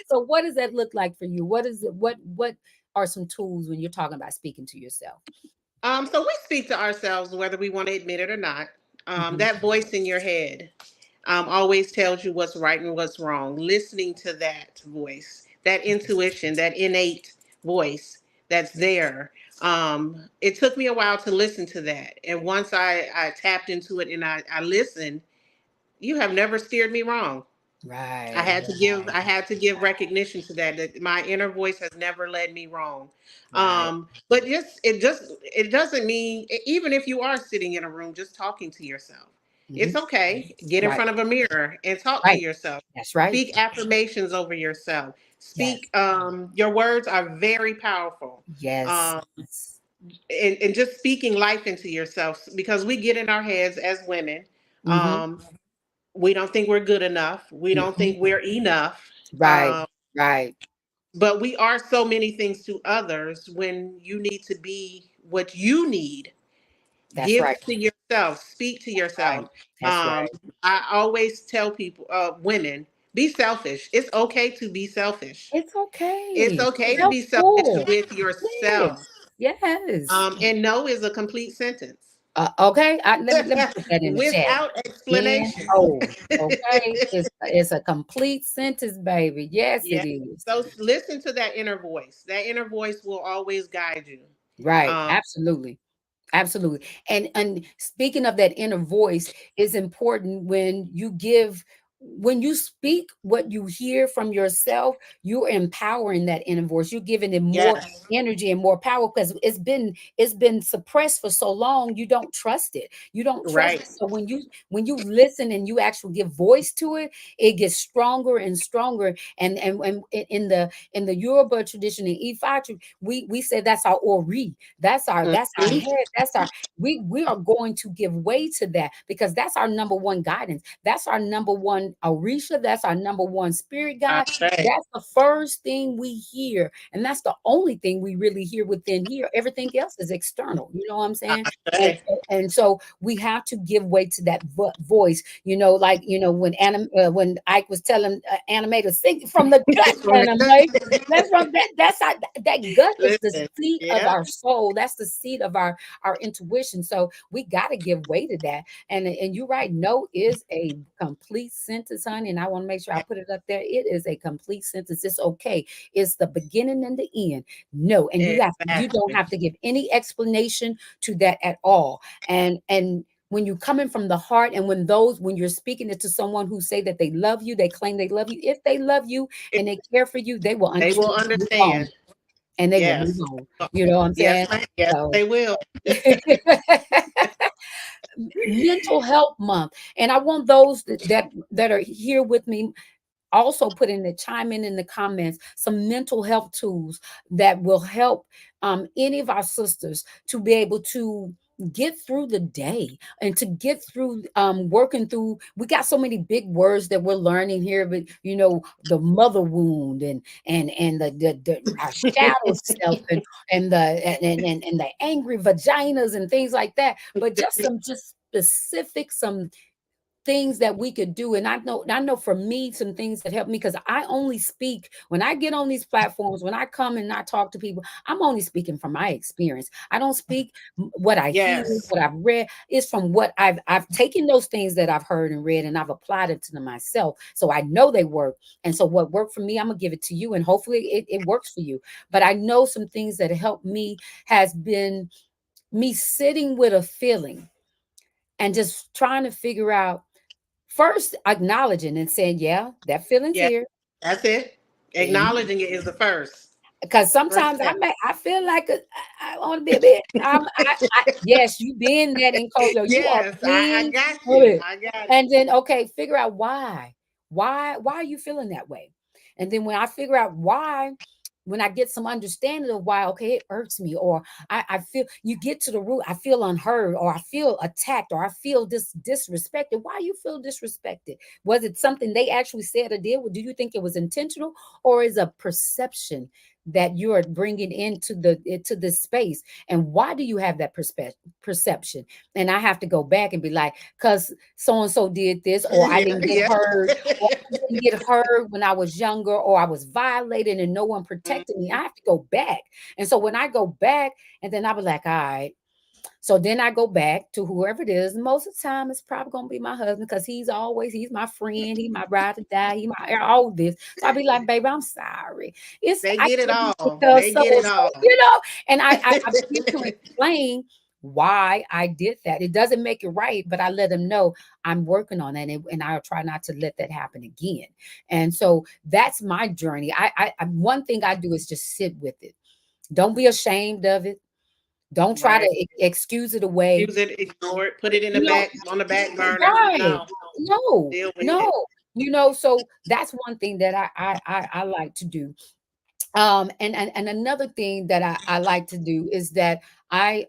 So what does that look like for you? What is it? What are some tools when you're talking about speaking to yourself? So we speak to ourselves whether we want to admit it or not. Mhm. That voice in your head always tells you what's right and what's wrong. Listening to that voice, that intuition, that innate voice that's there. It took me a while to listen to that. And once I tapped into it and I listened, you have never steered me wrong. Right, I had to give recognition to that my inner voice has never led me wrong. right. But it doesn't mean, even if you are sitting in a room just talking to yourself, it's Mhm. okay. Get in Right, front of a mirror and talk to right. yourself. That's right. Speak affirmations over yourself. Yes, Speak your words are very powerful. yes. Um and just speaking life into yourself, because we get in our heads as women. Mm-hmm. Um we don't think we're good enough. We don't Mm-hmm. think we're enough. Right, right. But we are so many things to others when you need to be what you need. That's right. Give to yourself, speak to That's right. yourself. That's Um, right. I always tell people, women, be selfish. It's okay to be selfish. It's It's okay. okay to be selfish Helpful. with Yes. yourself. Yes. And no is a complete sentence Okay. Let me put that in the chat. without In explanation. oh, okay. It's a complete sentence, baby. Yes, Yeah. it is. So listen to that inner voice. That inner voice will always guide you. Right. Um, Absolutely. Absolutely. And speaking of that inner voice, is important when you speak what you hear from yourself, you're empowering that inner voice. You're giving it more yes. energy and more power, because it's been suppressed for so long. You don't trust it. You don't trust Right. it. So when you listen and you actually give voice to it, it gets stronger and stronger. And in the Yoruba tradition, in Ifa, we say that's our ori. That's our Mhm. head. We are going to give way to that, because that's our number one guidance. That's our number one Orisha, that's our number one spirit I guide. say. That's the first thing we hear. And that's the only thing we really hear within here. Everything else is external. You know what I'm I saying? And, say. and so we have to give way to that voice, like, when Ike was telling animator, sing from the gut, From the animate. gut. That's from that gut is the Listen, seat of yeah, our soul. That's the seat of our intuition. So we got to give way to that. And you're right. No is a complete sentence, honey. And I want to make sure I put it up there. It is a complete sentence. It's okay. It's the beginning and the end. No, and you don't exactly. have to give any explanation to that at all. And when you're coming from the heart, and when you're speaking it to someone who say that they love you, they claim they love you. If they love you and they care for you, they will They will understand, move on, understand. and they will move Yes. on. You know what I'm Yes, saying? ma'am. Yes, So they will. mental health month, and I want those that are here with me also put in the chime in the comments some mental health tools that will help any of our sisters to be able to get through the day and to get through working through. We got so many big words that we're learning here, but the mother wound and the our shadow self and the angry vaginas and things like that. But just specific some things that we could do. And I know for me, some things that help me, because I only speak when I get on these platforms, when I come and I talk to people, I'm only speaking from my experience. I don't speak what I hear, Yes. what I've read. It's from what I've taken those things that I've heard and read, and I've applied it to them myself. So I know they work. And so what worked for me, I'm gonna give it to you, and hopefully it works for you. But I know some things that helped me has been me sitting with a feeling and just trying to figure out. First, acknowledging and saying, yeah, that feeling's Yeah. here. That's it. Acknowledging it is the first. Because First sometimes step. I feel like I want to be a bit. Yes, you being that in Nkoyo. You are Yes, I being got of you. it. I got And then okay, figure out why. Why are you feeling that way? And then when I figure out why, when I get some understanding of why, okay, it irks me, or I feel, you get to the root, I feel unheard, or I feel attacked, or I feel disrespected. Why you feel disrespected? Was it something they actually said or did? Do you think it was intentional, or is a perception that you are bringing into this space? And why do you have that perception? And I have to go back and be like, because so and so did this, or I you. didn't get Yeah. heard, or I didn't get heard when I was younger, or I was violated and no one protected me. I have to go back. And so when I go back, and then I was like, all right. So then I go back to whoever it is. Most of the time, it's probably gonna be my husband, because he's my friend, he my ride or die, he my all this. So I'll be like, baby, I'm sorry. They I get it can't be all. because They so get and it so, all. and I begin to explain why I did that. It doesn't make it right, but I let them know I'm working on that, and I'll try not to let that happen again. And so that's my journey. One thing I do is just sit with it. Don't be ashamed of it. Don't try to Right. excuse it away. Use it, ignore it, put it in the You know, back on the back burner. right. No, No, deal with it. no. So that's one thing that I like to do. And another thing that I like to do is that I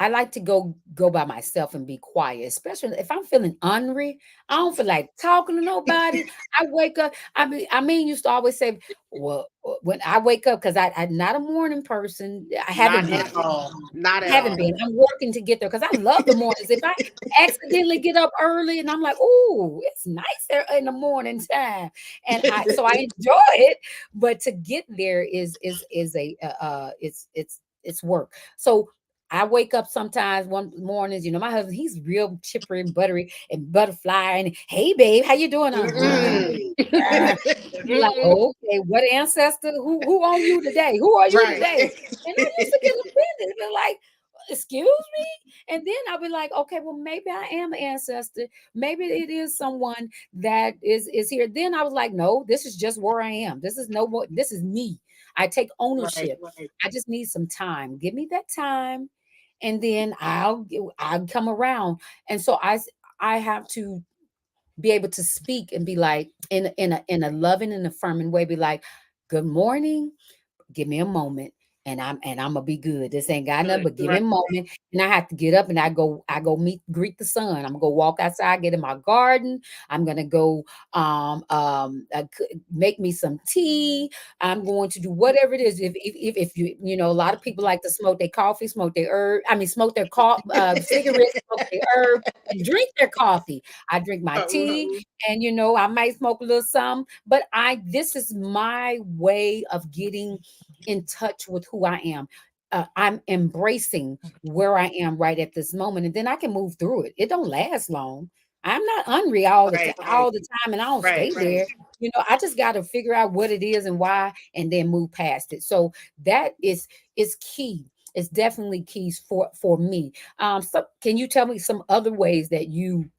like to go by myself and be quiet, especially if I'm feeling ornery. I don't feel like talking to nobody. I wake up. I mean, used to always say, well, when I wake up, because I'm not a morning person. I haven't Not been. at all. Not I at haven't all. been. I'm working to get there, because I love the mornings. If I accidentally get up early and I'm like, "Ooh, it's nice there in the morning time," and I enjoy it, but to get there is a it's work. So I wake up sometimes one mornings, my husband, he's real chipper and buttery and butterfly, and hey babe, how you doing? I'm Mm-mm. be like, Mm-mm. okay, what ancestor? Who on you today? Who are you Right. today? And I used to get offended, be like, excuse me. And then I'll be like, okay, well, maybe I am an ancestor. Maybe it is someone that is here. Then I was like, no, this is just where I am. This is no more, this is me. I take Right. ownership. I just need some time. Give me that time, and then I'll come around. And so I have to be able to speak and be like, in a loving and affirming way, be like, good morning, give me a moment, and I'm gonna be good. This ain't got nothing Good. but give Right. him a moment. And I have to get up and I go greet the sun. I'm gonna go walk outside, get in my garden. I'm gonna go make me some tea. I'm going to do whatever it is. If you know, a lot of people like to smoke their coffee, smoke their herb. I mean, smoke their cigarettes, smoke their herb, and drink their coffee. I drink my tea, and you know, I might smoke a little something. But this is my way of getting in touch with who I am. I'm embracing where I am right at this moment, and then I can move through it. It don't last long. I'm not hungry Right. all the time, and I don't Right. stay there. You know, I just got to figure out what it is and why, and then move past it. So that is key. It's definitely keys for me. So can you tell me some other ways that you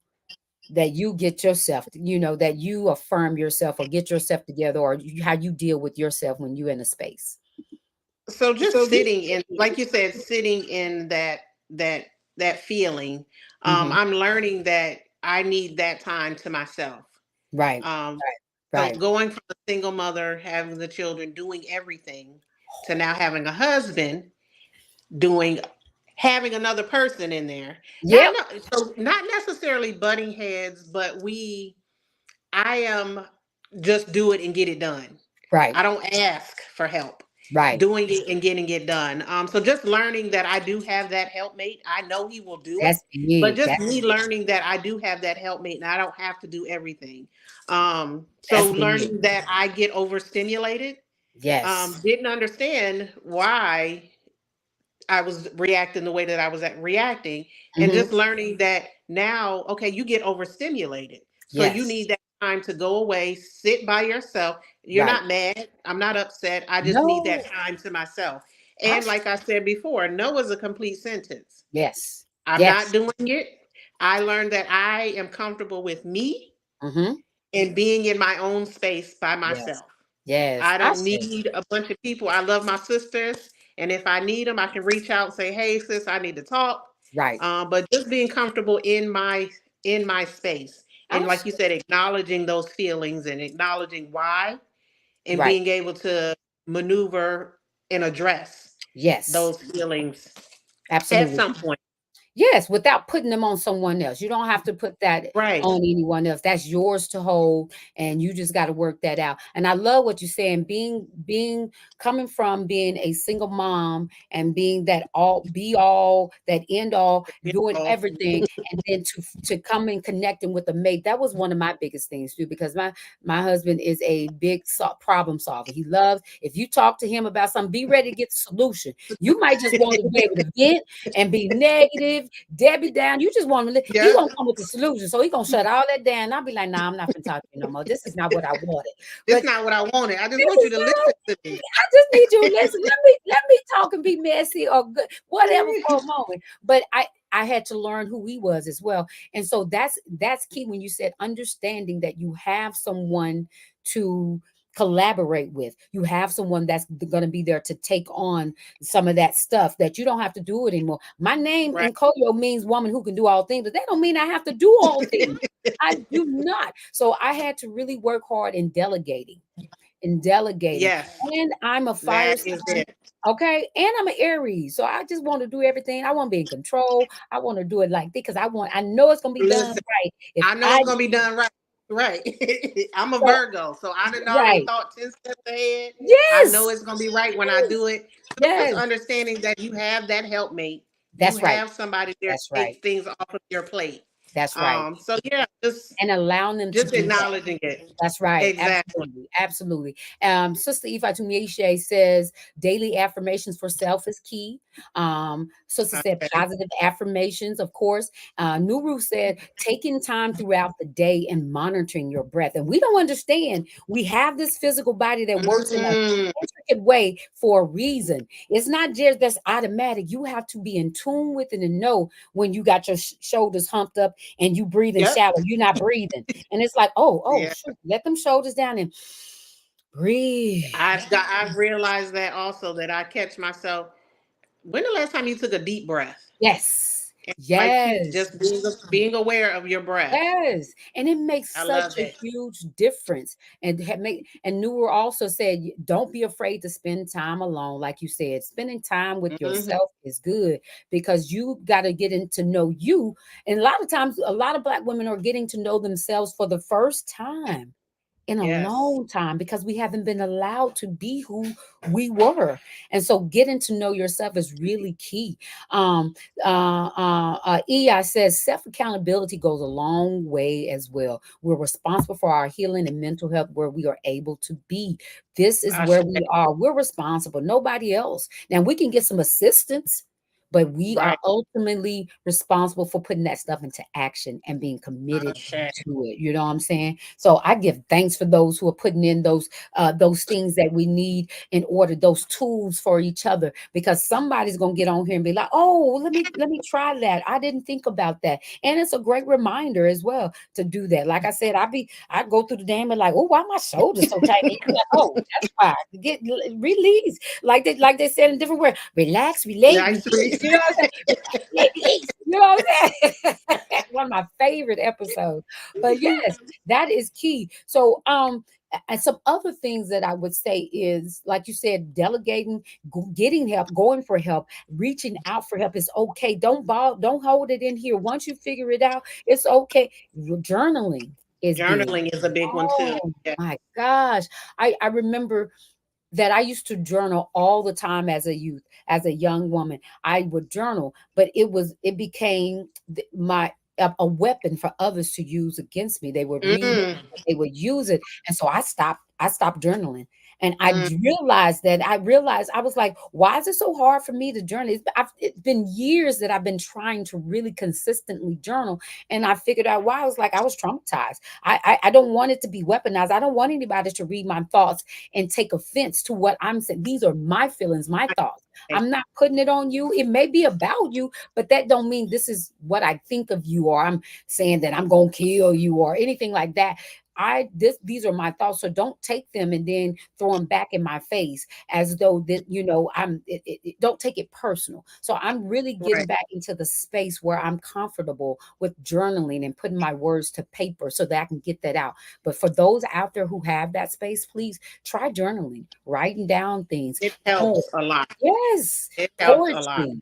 get yourself, you know, that you affirm yourself or get yourself together, or how you deal with yourself when you're in a space? So just sitting in, like you said, sitting in that that feeling. Hmm. I'm learning that I need that time to myself. Right, Um, so right. going from a single mother, having the children, doing everything, to now having a husband, doing having another person in there. Yep. So not necessarily butting heads, but I am just do it and get it done. Right, I don't ask for help. right. Doing it and getting it done. So just learning that I do have that helpmate. I know he will do it, That's but big. just me learning that I do have that helpmate and I don't have to do everything. So That's big. learning that I get overstimulated. Yes. Didn't understand why I was reacting the way that I was reacting, and Hmm. just learning that now, okay, you get overstimulated. So you Yes. need that time to go away, sit by yourself. You're Right. not mad. I'm not upset. I just need that No. time to myself. And Abs- like I said before, no is a complete sentence. yes. I'm not Yes. doing it. I learned that I am comfortable with me Hmm. and being in my own space by Yes. myself. Yes. I I don't say. need a bunch of people. I love my sisters, and if I need them, I can reach out and say, "Hey, sis, I need to talk." Right. But just being comfortable in my space, and like you Absolutely. said, acknowledging those feelings and acknowledging why, and Right. being able to maneuver and address Yes. those feelings at Absolutely. some point. Yes, without putting them on someone else. You don't have to put that Right. on anyone else. That's yours to hold, and you just got to work that out. And I love what you're saying. Being coming from being a single mom and being that all be all, that end all, You doing know, everything, and then to come and connecting with a mate. That was one of my biggest things too, because my husband is a big problem solver. He loves, if you talk to him about something, be ready to get the solution. You might just want to be able to vent and be negative, Debbie down. You just want to, he yeah, gonna come with the solution. So he gonna shut all that down. I'll be like, nah, I'm not gonna talk to you no more. This is not what I wanted. it's But not what I wanted. I just this want you is to not, listen to me. I just need you to listen. Let me talk and be messy or good, whatever for a moment. But I had to learn who he was as well. And so that's key when you said understanding that you have someone to collaborate with. You have someone that's going to be there to take on some of that stuff, that you don't have to do it anymore. My name Right. in Nkoyo means woman who can do all things, but that don't mean I have to do all things. I do not. So I had to really work hard in delegating and delegating. Yes, And I'm a fire that is sign. it. Okay. And I'm an Aries. So I just want to do everything. I want to be in control. I want to do it like this because I know it's gonna be done Listen, right. If I know I it's gonna be done right. Right. I'm a so Virgo, so I done already right. thought 10 steps ahead. I know Yes. it's gonna be right when I do it. So just Yes. understanding that you have that helpmate, you That's right. have somebody there to That's right. take things off of your plate. That's right. So yeah, And allowing them to just do that. acknowledging it. That's right. Exactly. Absolutely. Absolutely. Sister Ifa Tumieshe says daily affirmations for self is key. Sister said Okay. positive affirmations, of course. Nuru said taking time throughout the day and monitoring your breath. And we don't understand. We have this physical body that works in a Mm, intricate way for a reason. It's not just that's automatic. You have to be in tune with it and know when you got your shoulders humped up and you breathing yep. shallow. You're not breathing. And it's like, oh, Yeah. shoot, let them shoulders down and breathe. I've realized that also, that I catch myself. When the last time you took a deep breath? Yes. Like you Yes. just being aware of your breath. Yes, and it makes I such love a it. huge difference. And and Noor also said, don't be afraid to spend time alone. Like you said, spending time with Hmm. yourself is good because you got to get in to know you. And a lot of times, a lot of Black women are getting to know themselves for the first time in a Yes. long time because we haven't been allowed to be who we were. And so getting to know yourself is really key. um EI says self accountability goes a long way as well. We're responsible for our healing and mental health where we are able to be. This is I where should. we are. We're responsible, nobody else. Now we can get some assistance, but we are Right. ultimately responsible for putting that stuff into action and being I committed should. to it. You know what I'm saying? So I give thanks for those who are putting in those things that we need in order, those tools for each other, because somebody's gonna get on here and be like, oh, let me try that. I didn't think about that. And it's a great reminder as well to do that. Like I said, I go through the damn and like, oh, why my shoulders so tight? And you're like, oh, that's why. Get release. Like they said in different words, relax, relate, Nice. release. You know what I'm saying? Relax, relate, release. You know what I'm saying? One of my favorite episodes. But yes, that is key. So and some other things that I would say is, like you said, delegating, getting help, going for help, reaching out for help is okay. Don't hold it in here. Once you figure it out, it's okay. Journaling is big. Journaling is a big one too. Oh Yeah. my gosh. I remember that I used to journal all the time as a youth, as a young woman. I would journal, but it became my a weapon for others to use against me. They would read it, Mm, they would use it, and so I stopped journaling. And mm, I realized I was like, why is it so hard for me to journal? It's been years that I've been trying to really consistently journal, and I figured out why. I was like, I was traumatized. I don't want it to be weaponized. I don't want anybody to read my thoughts and take offense to what I'm saying. These are my feelings, my thoughts. okay. I'm not putting it on you. It may be about you, but that don't mean this is what I think of you, or I'm saying that I'm gonna kill you or anything like that. These are my thoughts, so don't take them and then throw them back in my face as though that don't take it personal. So I'm really getting Right. back into the space where I'm comfortable with journaling and putting my words to paper so that I can get that out. But for those out there who have that space, please try journaling, writing down things. It Oh, helps a lot. yes, It helps a lot. poetry,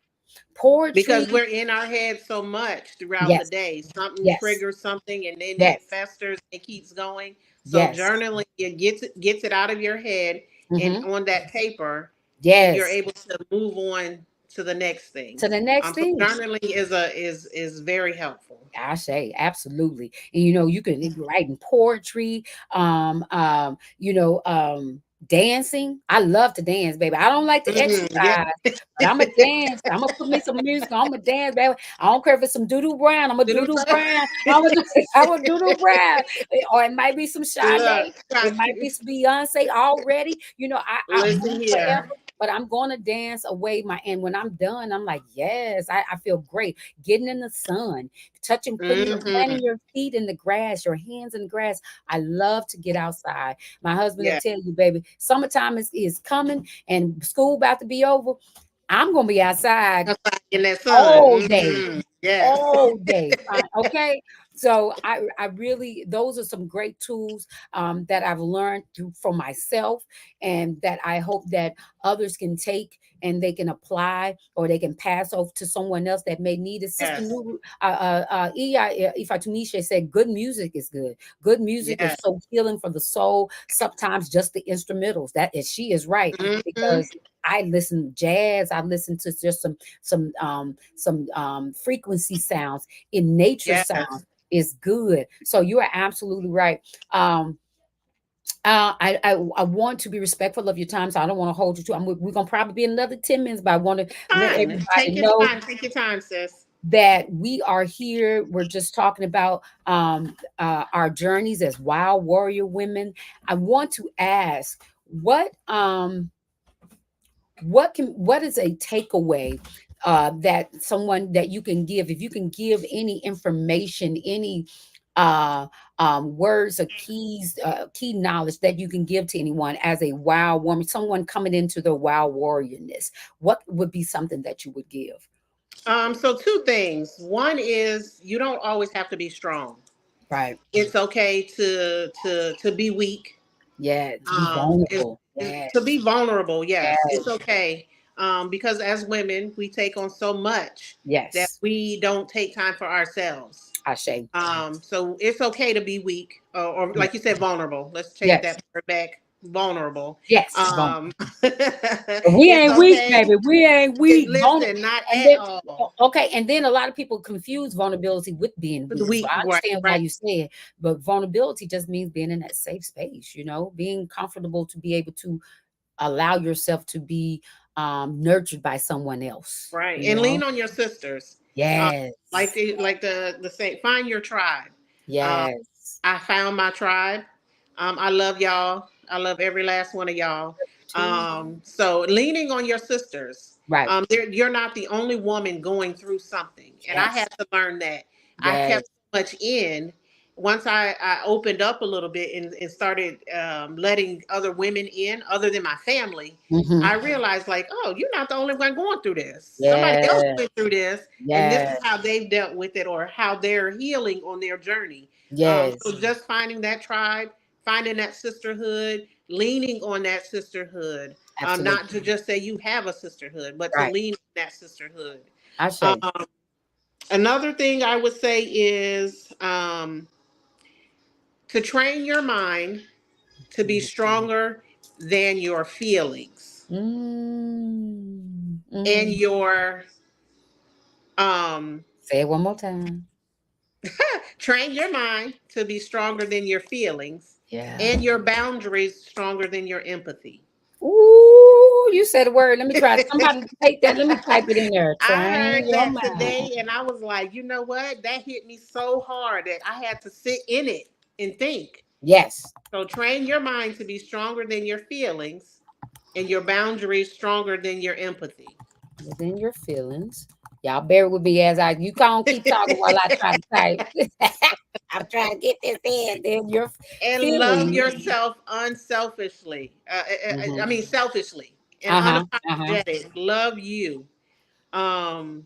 poetry. Because we're in our head so much throughout the Yes, day. Something yes, triggers something and then it yes, festers, it keeps going. So yes. journaling, it gets it out of your head and Hmm. on that paper, and you're Yes. able to move on to the next thing. To the next So thing. journaling is very helpful. I say absolutely. And you can be writing poetry, dancing. I love to dance, baby. I don't like to Yeah. exercise, but I'm a dance. I'm gonna put me some music. I'm gonna dance, baby. I don't care if it's some doo-doo brown. I'm a Little doo-doo time. brown. I'm a, I'm a doo-doo brown. Or it might be some Look, Sade. It might be some Beyonce already. I listen move forever. here. But I'm going to dance away and when I'm done, I'm like, yes, I feel great. Getting in the sun, touching, Hmm. planting your feet in the grass, your hands in the grass. I love to get outside. My husband will Yeah. tell you, baby, summertime is coming and school about to be over. I'm gonna be outside Outside in that all sun. day, Yes. all day. Okay. So I really, those are some great tools that I've learned for myself, and that I hope that others can take and they can apply, or they can pass off to someone else that may need it. Sister Yes. Nuru, Ifatunisha said, good music is good. Good music is Yes. so healing for the soul. Sometimes just the instrumentals. That is, she is right, Hmm. because I listen to jazz. I listen to just some frequency sounds in nature sounds Yes. is good. So you are absolutely right. Um, I want to be respectful of your time, so I don't want to hold you to. We're gonna probably be another 10 minutes, but I want to let Fine. everybody Take your know time. Take your time, sis. that we are here. We're just talking about our journeys as wild warrior women. I want to ask what is a takeaway that someone that you can give, if you can give any information, any uh words or key knowledge that you can give to anyone as a wild woman, someone coming into their wild warriorness, what would be something that you would give? So two things. One is you don't always have to be strong. Right. It's okay to be weak. Yeah. To be vulnerable. To be Yes. vulnerable. Yes, Yes. it's okay. Because as women, we take on so much that Yes. we don't take time for ourselves. I say. So it's okay to be weak, or like you said, vulnerable. Let's take Yes. that part back. Vulnerable. Yes. Um, We it's ain't weak, okay. baby. We ain't weak. Listen, not And at then all. okay, and then a lot of people confuse vulnerability with being The weak. So weak, I right, understand why right, you say it, but vulnerability just means being in that safe space, being comfortable to be able to allow yourself to be nurtured by someone else, right. And lean on your sisters. Um, like Yes. the say, find your tribe. Um, Yes. I found my tribe. I love y'all. I love every last one of y'all. Too. So leaning on your sisters. Right. You're not the only woman going through something, and I Yes. had to learn that. I Yes. kept so much in. Once I opened up a little bit and started letting other women in, other than my family, Hmm. I realized like, oh, you're not the only one going through this. Somebody else Yes. went through this, and this is Yes. how they've dealt with it, or how they're healing on their journey. Yes. So just finding that tribe, finding that sisterhood, leaning on that sisterhood, not to Absolutely. just say you have a sisterhood, but to Right. lean on that sisterhood. I say. Um, Another thing I would say is to train your mind to be stronger than your feelings Mm, and mm. your um, Say it one more time. train your mind to be stronger than your feelings Yeah. and your boundaries stronger than your empathy. Ooh, you said a word. Let me try. Somebody take that. Let me type it in there. I Train heard your that mind. today and I was like, you know what? That hit me so hard that I had to sit in it and think. Yes. So train your mind to be stronger than your feelings and your boundaries stronger than your empathy. Within your feelings. Y'all bear with me as you can't keep talking while I try to type. I'm trying to get this in. Then your And love feelings. yourself unselfishly. I Hmm. mean, selfishly and Uh-huh. Uh-huh. unapologetic. Love you. Um,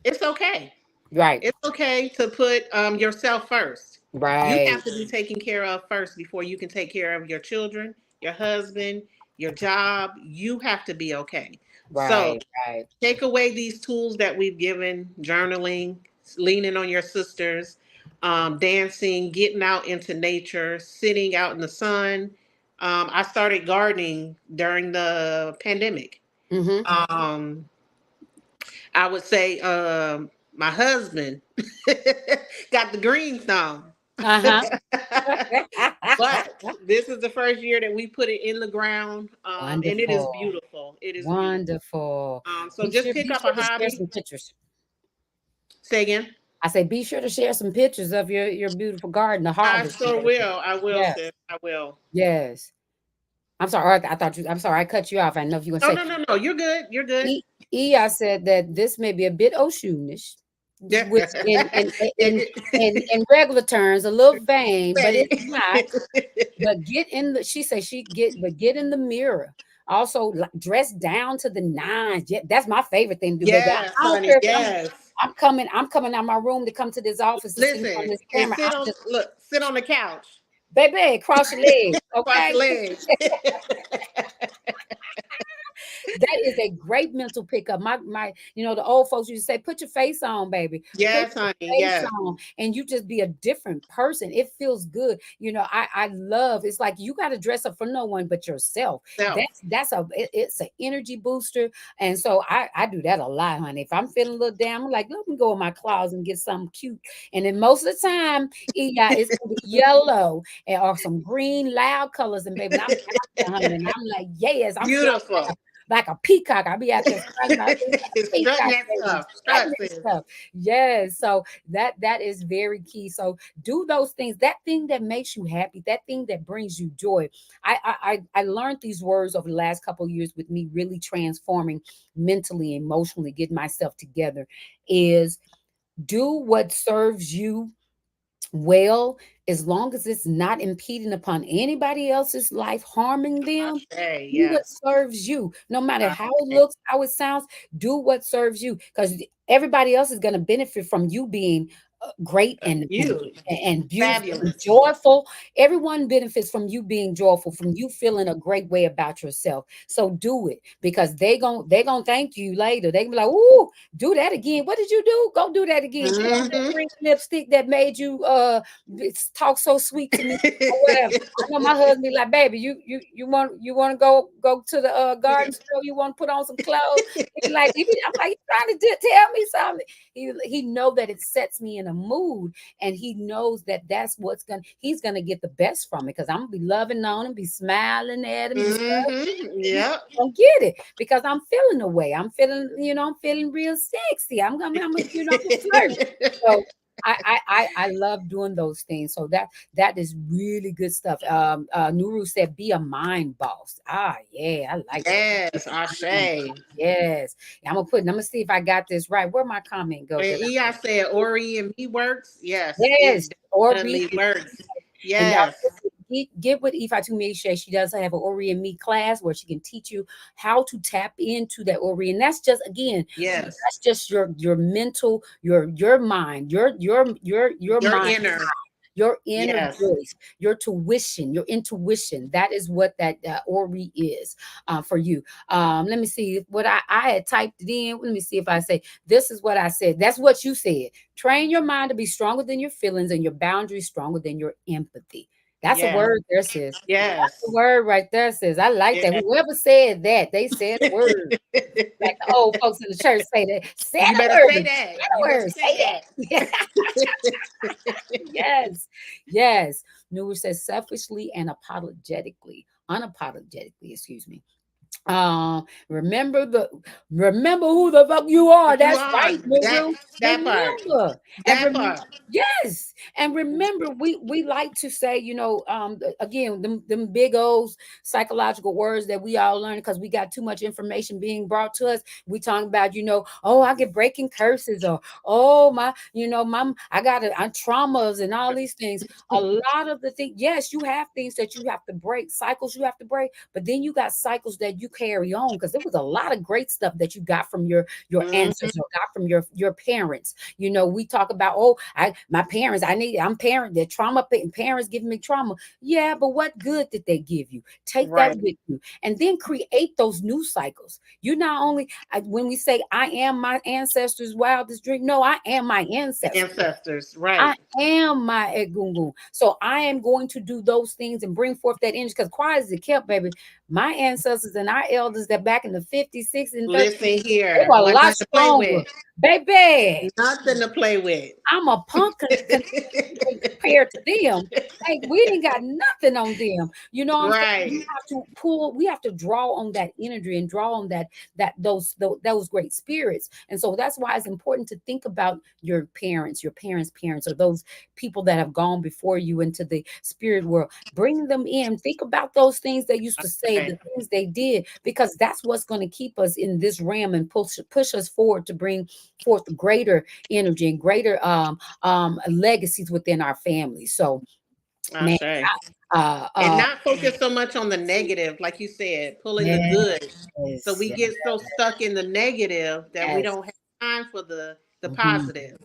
it's okay. Right. It's okay to put yourself first. You Right. have to be taken care of first before you can take care of your children, your husband, your job. You have to be okay. So Right. Right. take away these tools that we've given: journaling, leaning on your sisters, dancing, getting out into nature, sitting out in the sun. I started gardening during the pandemic. Mm-hmm. Um, I would say my husband got the green thumb. Uh-huh. But this is the first year that we put it in the ground, and it is Wonderful. beautiful. It is beautiful. Wonderful. So just pick Be up a sure to share hobby. some pictures. Say again. I say be sure to share some pictures of your beautiful garden, the I harvest. sure will. I will, Yes. sis. I will. Yes. I'm sorry. I thought you. I'm sorry. I cut you off. I know if you want to Oh, say no, no, no. You're good. You're good. I said that this may be a bit Oshunish, Yeah. which Yeah. in regular terms a little vain, but Say. it's not. But get in the. She said but get in the mirror. Also, dress down to the nines. Yeah, that's my favorite thing to do, baby. Yes, I don't honey. care if Yes. I'm coming. I'm coming out my room to come to this office to see you on Listen, this and camera. I'm just, sit on the couch. baby, cross your legs, Cross your okay? legs. That is a great mental pickup. The old folks used to say, put your face on, baby. Put Yes, your honey. face Yes. on, and you just be a different person. It feels good. I love it's like you got to dress up for no one but yourself. Self. It's an energy booster. And so I do that a lot, honey. If I'm feeling a little down, I'm like, let me go in my closet and get something cute. And then most of the time, yeah, it's gonna be yellow or some green loud colors. And baby, I'm out there, honey. And I'm like, yes, I'm feeling Beautiful. like a peacock. I'll be out there strutting my feet like a Strutting peacock, that baby, stuff. strutting Strut, this sis. stuff. Yes. So that is very key. So do those things. That thing that makes you happy, that thing that brings you joy. I learned these words over the last couple of years with me really transforming mentally, emotionally, getting myself together. Is do what serves you well, as long as it's not impeding upon anybody else's life, harming them, Ashe, do what yes. serves you. No matter how it Ashe. looks, how it sounds, do what serves you. Because everybody else is going to benefit from you being great You. and beautiful and Fabulous. joyful. Everyone benefits from you being joyful, from you feeling a great way about yourself. So do it, because they gonna thank you later. They gonna be like, "Ooh, do that again. What did you do? Go do that again. Put on that Hmm. green lipstick that made you talk so sweet to me, or whatever." I know my husband be like, "Baby, you want to go to the garden store? You want to put on some clothes?" He be like, I'm like, "You trying to tell me something?" He know that it sets me in a mood, and he knows that that's he's gonna get the best from it, because I'm gonna be loving on him, be smiling at him, just he's Yep. gonna get it, because I'm feeling the way I'm feeling. I'm feeling real sexy. I'm a flirt. So I love doing those things. So that is really good stuff. Nuru said, "Be a mind boss." Ah, yeah, I like that. Yes, Ashe. Yes. I'm gonna see if I got this right. Where my comment go? When That EI said Ori and me works, yes, yes, it or be, definitely works. and y'all Yes, get with Ifa to make sure she does have an Ori and Me class where she can teach you how to tap into that Ori. And that's just, again, yes. that's just your mental, your mind, your Your mind, inner. your inner Yes. voice, your intuition. That is what that Ori is for you. Let me see what I had typed it in. Let me see if I say this is what I said. That's what you said. Train your mind to be stronger than your feelings, and your boundaries stronger than your empathy. That's a Yes. word there, sis. That's the Yes. word right there, sis. I like that. Yes. Whoever said that, they said a word. Like the old folks in the church say that. Say You the better word. say Say that. the You better word. say Say that. it. Yes. Yes. Noor says selfishly and unapologetically, excuse me. Um, remember the remember who the fuck you are. You That's are right, Nuru. that part. Remember. And That part. yes. And remember, we like to say, again, them big old psychological words that we all learn because we got too much information being brought to us. We talking about, oh, I get breaking curses, or oh my, mom, I got traumas and all these things. A lot of the things, yes, you have things that you have to break, cycles you have to break, but then you got cycles that you carry on, because there was a lot of great stuff that you got from your Mhm. ancestors, or got from your parents. We talk about, oh, my parents, I'm parent, their trauma, parents giving me trauma. Yeah, but what good did they give you? Take that Right. with you, and then create those new cycles. You not only, when we say I am my ancestors' wildest dream, no, I am my ancestors. Ancestors. I Right. am my egungun. So I am going to do those things and bring forth that energy. Because quiet as it kept, baby, my ancestors and our elders that back in the 50s, 60s, and 30s, Listen they here. were a Wasn't lot nothing to play stronger. with. Baby, Nothing to play with. I'm a punk compared to them. Like, we ain't got nothing on them. You know what I'm saying? Right. We have to draw on that energy and draw on those great spirits. And so that's why it's important to think about your parents, or those people that have gone before you into the spirit world. Bring them in. Think about those things they used to say, Okay. the things they did, because that's what's going to keep us in this realm and push us forward to bring forth greater energy and greater legacies within our family. So, man, Ashe. uh And uh not focus so much on the negative, like you said, pulling the yes, good. So we get so stuck in the negative that we yes, don't have time for the mhm, positive.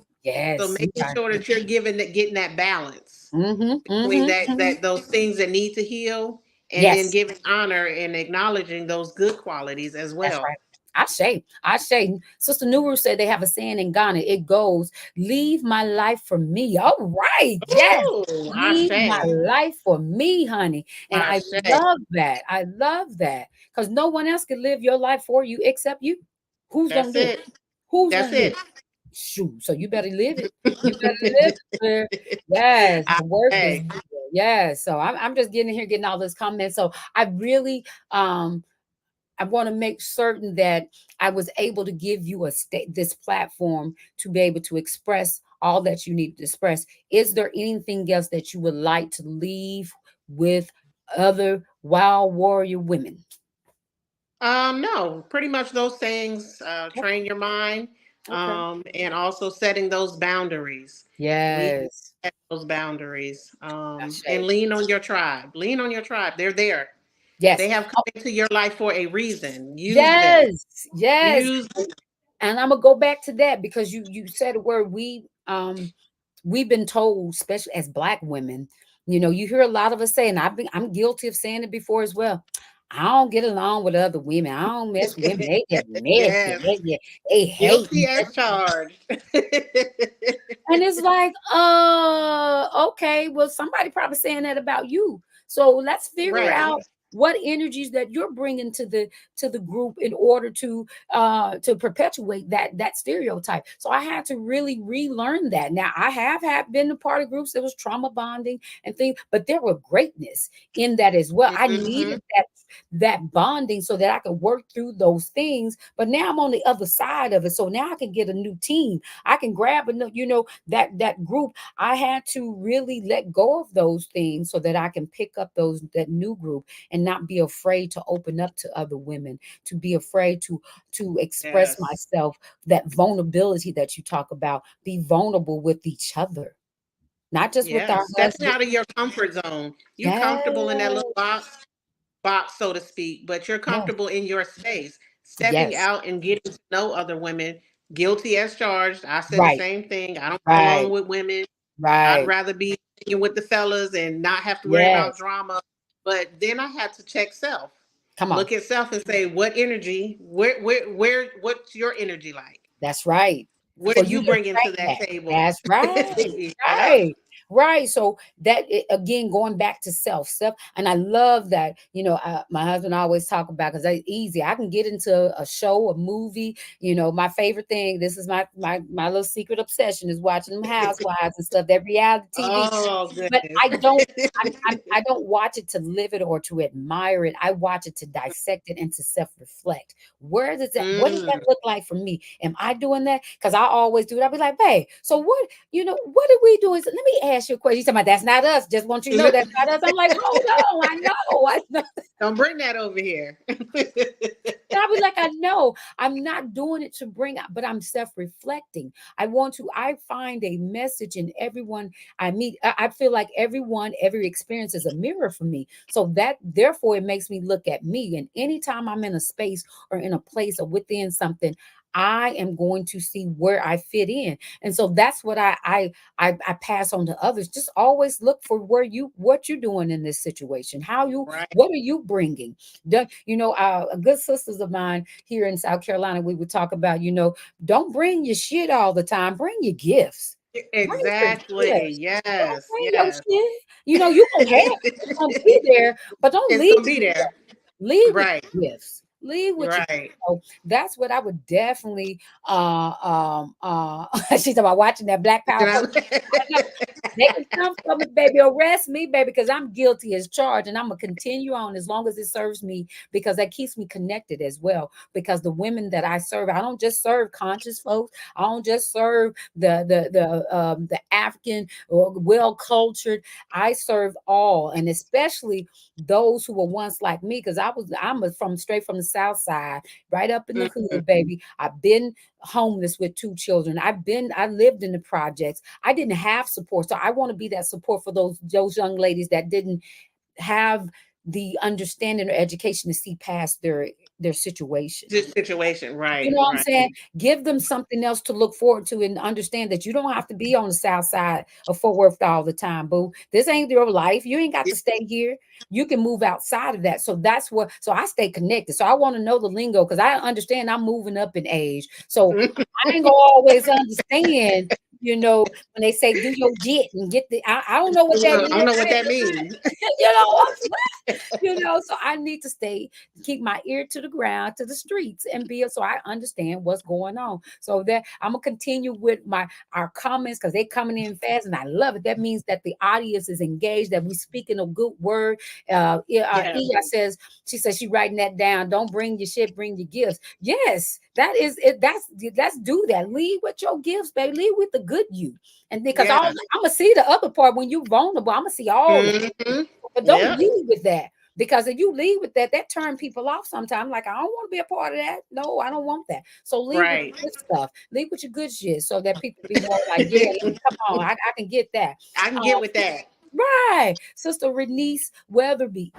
So yes, making sure that you're getting that balance mm-hmm, between mm-hmm, mm-hmm. that those things that need to heal, and then Yes, giving honor and acknowledging those good qualities as that's well. right. I say, Sister Nuru said they have a saying in Ghana. It goes, "Leave my life for me." All right, yes, Ooh, leave my Ashe. life for me, honey. And I Ashe. love that. I love that, because no one else can live your life for you except you. Who's gonna That's do it? it. Who's That's gonna do it. it? Shoot. So you better live it. You better live it, sir. Yes, the work is Ashe. there. Yes. So I'm just getting here, getting all this comments. So I want to make certain that I was able to give you this platform to be able to express all that you need to express. Is there anything else that you would like to leave with other wild warrior women? No, pretty much those things. Okay. Train your mind, Okay. and also setting those boundaries. We Yes. those boundaries. And Ashe. lean on your tribe. Lean on your tribe. They're there. Yes. They have come into your life for a reason. Use them. Yes. Yes. Use them. And I'm gonna go back to that because you said a word. We've been told, especially as Black women, you hear a lot of us saying, I'm guilty of saying it before as well. I don't get along with other women. I don't mess with women. They get messy. Yes. They hate Guilty me. as charged. And it's like, okay, well, somebody probably saying that about you. So let's figure Right. out what energies that you're bringing to the group in order to perpetuate that stereotype. So I had to really relearn that. Now I have had been a part of groups that was trauma bonding and things, but there were greatness in that as well. I Mhm. needed that bonding so that I could work through those things. But now I'm on the other side of it. So now I can get a new team. I can grab that group. I had to really let go of those things so that I can pick up that new group and not be afraid to open up to other women, to be afraid to express Yes. myself, that vulnerability that you talk about, be vulnerable with each other, not just with our Yes. Stepping husband. out of your comfort zone. You Yes, comfortable in that little box, so to speak, but you're yes, comfortable in your space. Stepping yes, out and getting to know other women, guilty as charged. I said the right, same thing. I don't get along right, with women. I'd right, rather be with the fellas and not have to worry about yes, drama. But then I had to check self. come on, Look at self and say, what energy, what's your energy like? that's right. What So are you you can bringing track to that that. table? That's right. Yep. Right. Right. So again, going back to self, and I love that. My husband always talk about because it's easy. I can get into a show, a movie. My favorite thing. This is my little secret obsession is watching them housewives and stuff. That reality TV. Oh, But goodness. I don't. I don't watch it to live it or to admire it. I watch it to dissect it and to self-reflect. Where does that? What does that Mm. look like for me? Am I doing that? Because I always do it. I'll be like, "Babe, so what are we doing? So let me ask you a question." You talking about that's not us. Just want you to know that's not us. I'm like, hold on, I know. Don't bring that over here. And I was like, I know I'm not doing it to bring out, but I'm self-reflecting. I find a message in everyone I meet. I feel like every experience is a mirror for me. So that therefore it makes me look at me. And anytime I'm in a space or in a place or within something, I am going to see where I fit in. And so that's what I pass on to others. Just always look for what you're doing in this situation. Right. What are you bringing? Good sisters of mine here in South Carolina, we would talk about, don't bring your shit all the time. Bring your gifts. Bring your Exactly. gifts. Don't Yes. bring your Yes. shit. You gonna have it. It's gonna be there, but don't It's leave. gonna be there. Leave with Right. your gifts. Leave with your. Right. So that's what I would definitely. She's about watching that Black You Power. know? They can come for me, baby. Arrest me, baby, because I'm guilty as charged. And I'm going to continue on as long as it serves me because that keeps me connected as well. Because the women that I serve, I don't just serve conscious folks. I don't just serve the African or well cultured. I serve all, and especially those who were once like me, because I'm straight from the South Side, right up in the Mhm. hood, baby. I've been homeless with 2 children. I lived in the projects. I didn't have support. So I want to be that support for those young ladies that didn't have the understanding or education to see past their situation. This situation. You Right. know what I'm Right. saying? Give them something else to look forward to and understand that you don't have to be on the south side of Fort Worth all the time, boo. This ain't your life. You ain't got to stay here. You can move outside of that. So I stay connected. So I want to know the lingo because I understand I'm moving up in age. So I ain't gonna always understand, when they say do your jit and get I don't know what that I is. don't know what that means. You know, so I need to keep my ear to the ground, to the streets, and so I understand what's going on. So that I'm gonna continue with our comments because they're coming in fast, and I love it. That means that the audience is engaged, that we speaking a good word. Yes. Iya says she says she writing that down. Don't bring your shit, bring your gifts. Yes, that is it. Let's do that. Lead with your gifts, baby. Lead with the good you, and because I'm Yes. gonna see the other part when you vulnerable. I'm gonna see all of it. Hmm. But don't Yep. lead with that. Because if you leave with that, that turn people off sometimes. Like, I don't want to be a part of that. No, I don't want that. So leave with Right. good stuff. Leave with your good shit so that people be more like, yeah, come on, I can get that. I can get with that. Right. Sister Renice Weathersby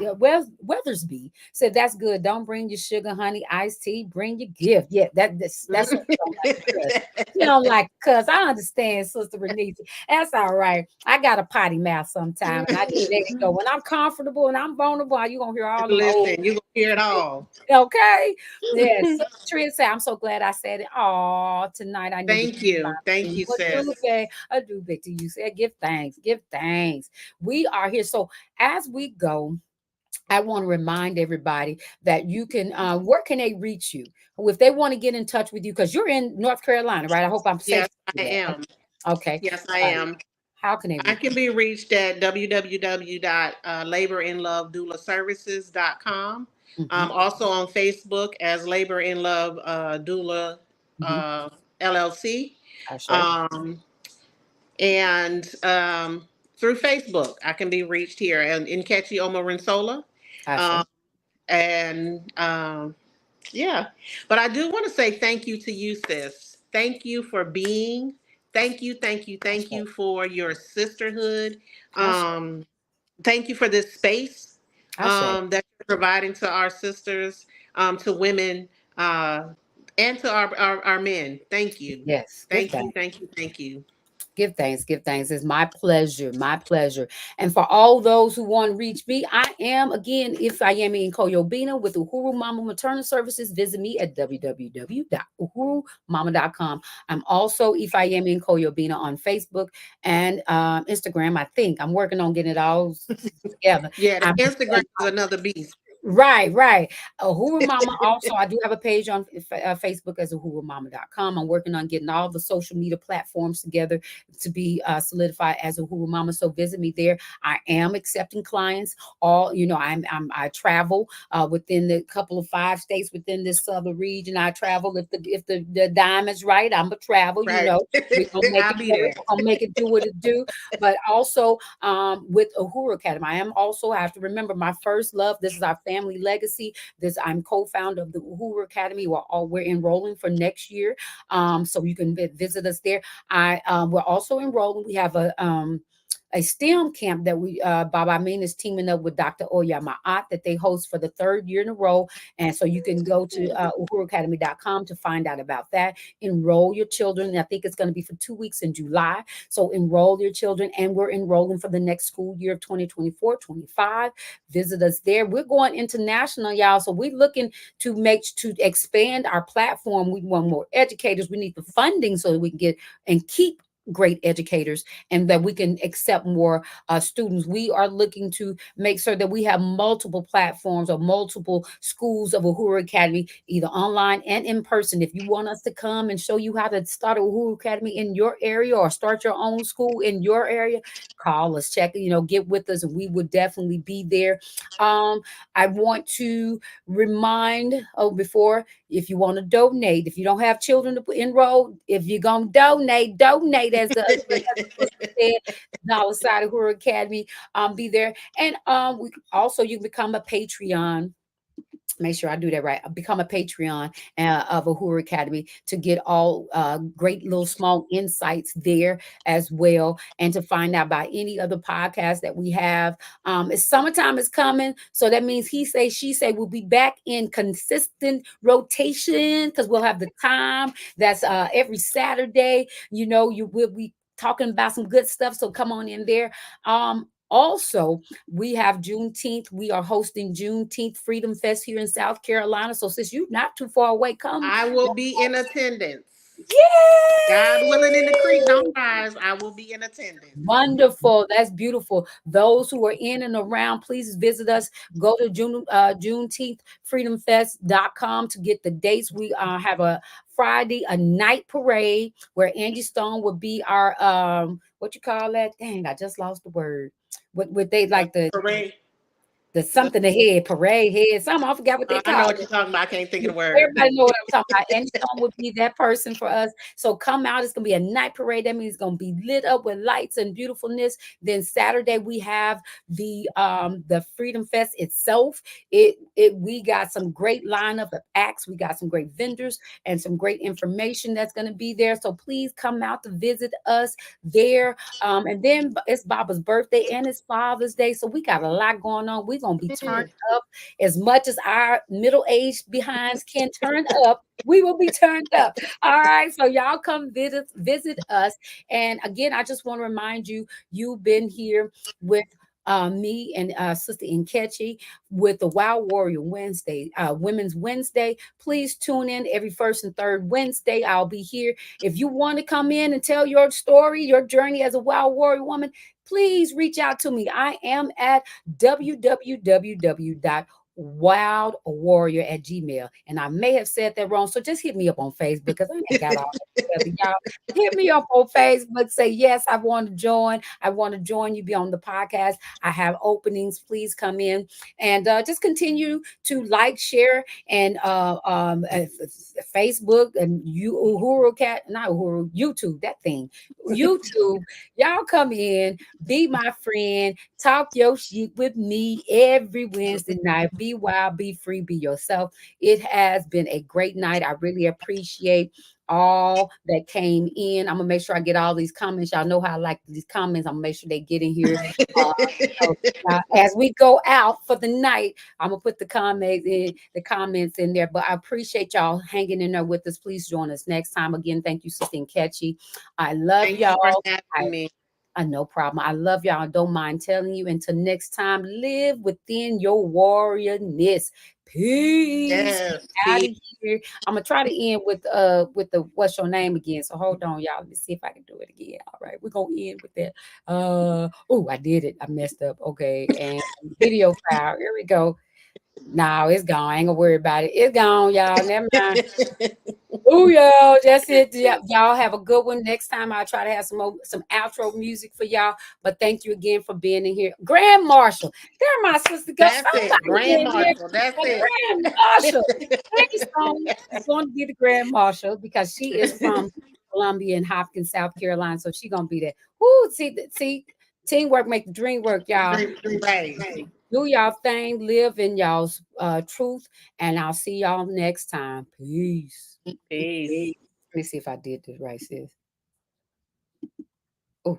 said, that's good. Don't bring your sugar, honey, iced tea. Bring your gift. Yeah, that's what you don't like because you don't like because I understand, Sister Renice. That's all right. I got a potty mouth sometime and I just let it go. When I'm comfortable and I'm vulnerable, you gonna hear all them old Listen, you gonna hear it all. okay. Yes. Tria said, I'm so glad I said it. Oh, tonight I need to Thank you, what sis. do they? I do big to you. Said, give thanks. Give thanks. We are here. So as we go, I want to remind everybody that you can where can they reach you if they want to get in touch with you because you're in North Carolina, right? I hope I'm safe Yes, to do I that. am. Okay. Yes, I Uh, am. how can they I reach can be reached at www.laborinlovedoulaservices.com. you? Hmm. Also on Facebook as Labor in Love Doula Hmm. LLC. I say. Um, and through Facebook, I can be reached here and Nkechi Omorinsola. I say. Um, and yeah, but I do want to say thank you to you, sis. Thank you for being. I Thank say. you for your sisterhood. I say. Um, Thank you for this space I say. that you're providing to our sisters, to women, uh, and to our men. Thank you. Yes. Give Thank thanks. you. Thank you. Thank you. Give thanks, give thanks. It's my pleasure, my pleasure. And for all those who want to reach me, I am again Ifayemi Nkoyo with Uhuru Mama Maternal Services. Visit me at www.uhurumama.com. I'm also Ifayemi Nkoyo on Facebook and Instagram. I think I'm working on getting it all together. Yeah, the I'm Instagram is another beast. Right, right. Uhuru Mama. Also, I do have a page on Facebook as uhurumama.com. I'm working on getting all the social media platforms together to be solidified as Uhuru Mama. So visit me there. I am accepting clients. All I travel within the couple of 5 states within this southern region. I travel if the dime is right. I'm a travel. Right. We're gonna make I'll it be work. there. We're gonna make it do what it do. But also with Uhuru Academy, I have to remember my first love. This is our family legacy. I'm co-founder of the Uhuru Academy. We're enrolling for next year. So you can visit us there. We're also enrolling. We have a STEM camp that Baba Amin is teaming up with Dr. Oya Ma'at that they host for the third year in a row. And so you can go to uhuruacademy.com to find out about that. Enroll your children. I think it's going to be for 2 weeks in July. So enroll your children. And we're enrolling for the next school year of 2024-25. Visit us there. We're going international, y'all. So we're looking to expand our platform. We want more educators. We need the funding so that we can get and keep great educators and that we can accept more students. We are looking to make sure that we have multiple platforms or multiple schools of Uhuru Academy, either online and in person. If you want us to come and show you how to start a Uhuru Academy in your area or start your own school in your area, call us, get with us, and we would definitely be there. I want to remind before, if you want to donate, if you don't have children to enroll, if you're gonna donate as the sister said, dollar side of Uhuru Academy, be there. And we also you can become a Patreon. Make sure I do that right. Become a Patreon of Uhuru Academy to get all great little small insights there as well, and to find out about any other podcasts that we have. Summertime is coming, so that means he say, she say, we'll be back in consistent rotation because we'll have the time. That's every Saturday. You will be talking about some good stuff. So come on in there. Also, we have Juneteenth. We are hosting Juneteenth Freedom Fest here in South Carolina. So since you're not too far away, come. I will be in attendance. God willing, in the creek Yay! don't rise. I will be in attendance. Wonderful. That's beautiful. Those who are in and around, please visit us. Go to Juneteenth freedomfest.com to get the dates. We have a Friday, a night parade where Angie Stone will be our what you call that? Dang, I just lost the word. What they like the Parade. the something ahead, parade head, something. I forgot what they I know call what it. you're talking about. I can't think of the word. Everybody know what I'm talking about. And Stone will be that person for us. So come out. It's gonna be a night parade. That means it's gonna be lit up with lights and beautifulness. Then Saturday we have the Freedom Fest itself. We got some great lineup of acts. We got some great vendors and some great information that's gonna be there. So please come out to visit us there. And then it's Baba's birthday and it's Father's Day. So we got a lot going on. We're gonna be turned up as much as our middle-aged behinds can turn up. We will be turned up. All right. So y'all come visit us. And again, I just want to remind you, you've been here with me and Sister Nkechi with the Wild Warrior Wednesday, Women's Wednesday. Please tune in every first and third Wednesday. I'll be here. If you want to come in and tell your story, your journey as a Wild Warrior woman, please reach out to me. I am at www.wildwarrior@gmail. And I may have said that wrong. So just hit me up on Facebook because I ain't got all that together, y'all. Hit me up on Facebook. Say, yes, I want to join. I want to join you, be on the podcast. I have openings. Please come in and just continue to like, share, and Facebook and Uhuru Cat, not Uhuru, YouTube, that thing. YouTube, y'all come in, be my friend, talk your shit with me every Wednesday night. Be wild, be free, be yourself. It has been a great night. I really appreciate all that came in. I'm gonna make sure I get all these comments. Y'all know how I like these comments. I'm gonna make sure they get in here. So, as we go out for the night, I'm gonna put the comments in there. But I appreciate y'all hanging in there with us. Please join us next time. Again, thank you, Sister Nkechi. I love Thank you for y'all. having me. No problem. I love y'all. Don't mind telling you. Until next time, live within your warriorness. Peace. Yes. Out Peace. of here. I'm gonna try to end with the what's your name again. So hold on, y'all. Let me see if I can do it again. All right, we're gonna end with that. Oh, I did it. I messed up. Okay, and video file. Here we go. No, it's gone. I ain't gonna worry about it. It's gone, y'all. Never mind. Oh, y'all, that's it. Y'all have a good one. Next time I'll try to have some outro music for y'all. But thank you again for being in here. Grand Marshal. There my sister goes. That's it. Grand Marshal. That's it. Grand Marshal. Thanks, Tony. It's going to be the Grand Marshal because she is from Columbia and Hopkins, South Carolina. So she's gonna be there. Woo, see, teamwork make the dream work, y'all. Right. Do y'all thing, live in y'all's truth, and I'll see y'all next time. Peace. Peace. Let me see if I did this right, sis. Oh.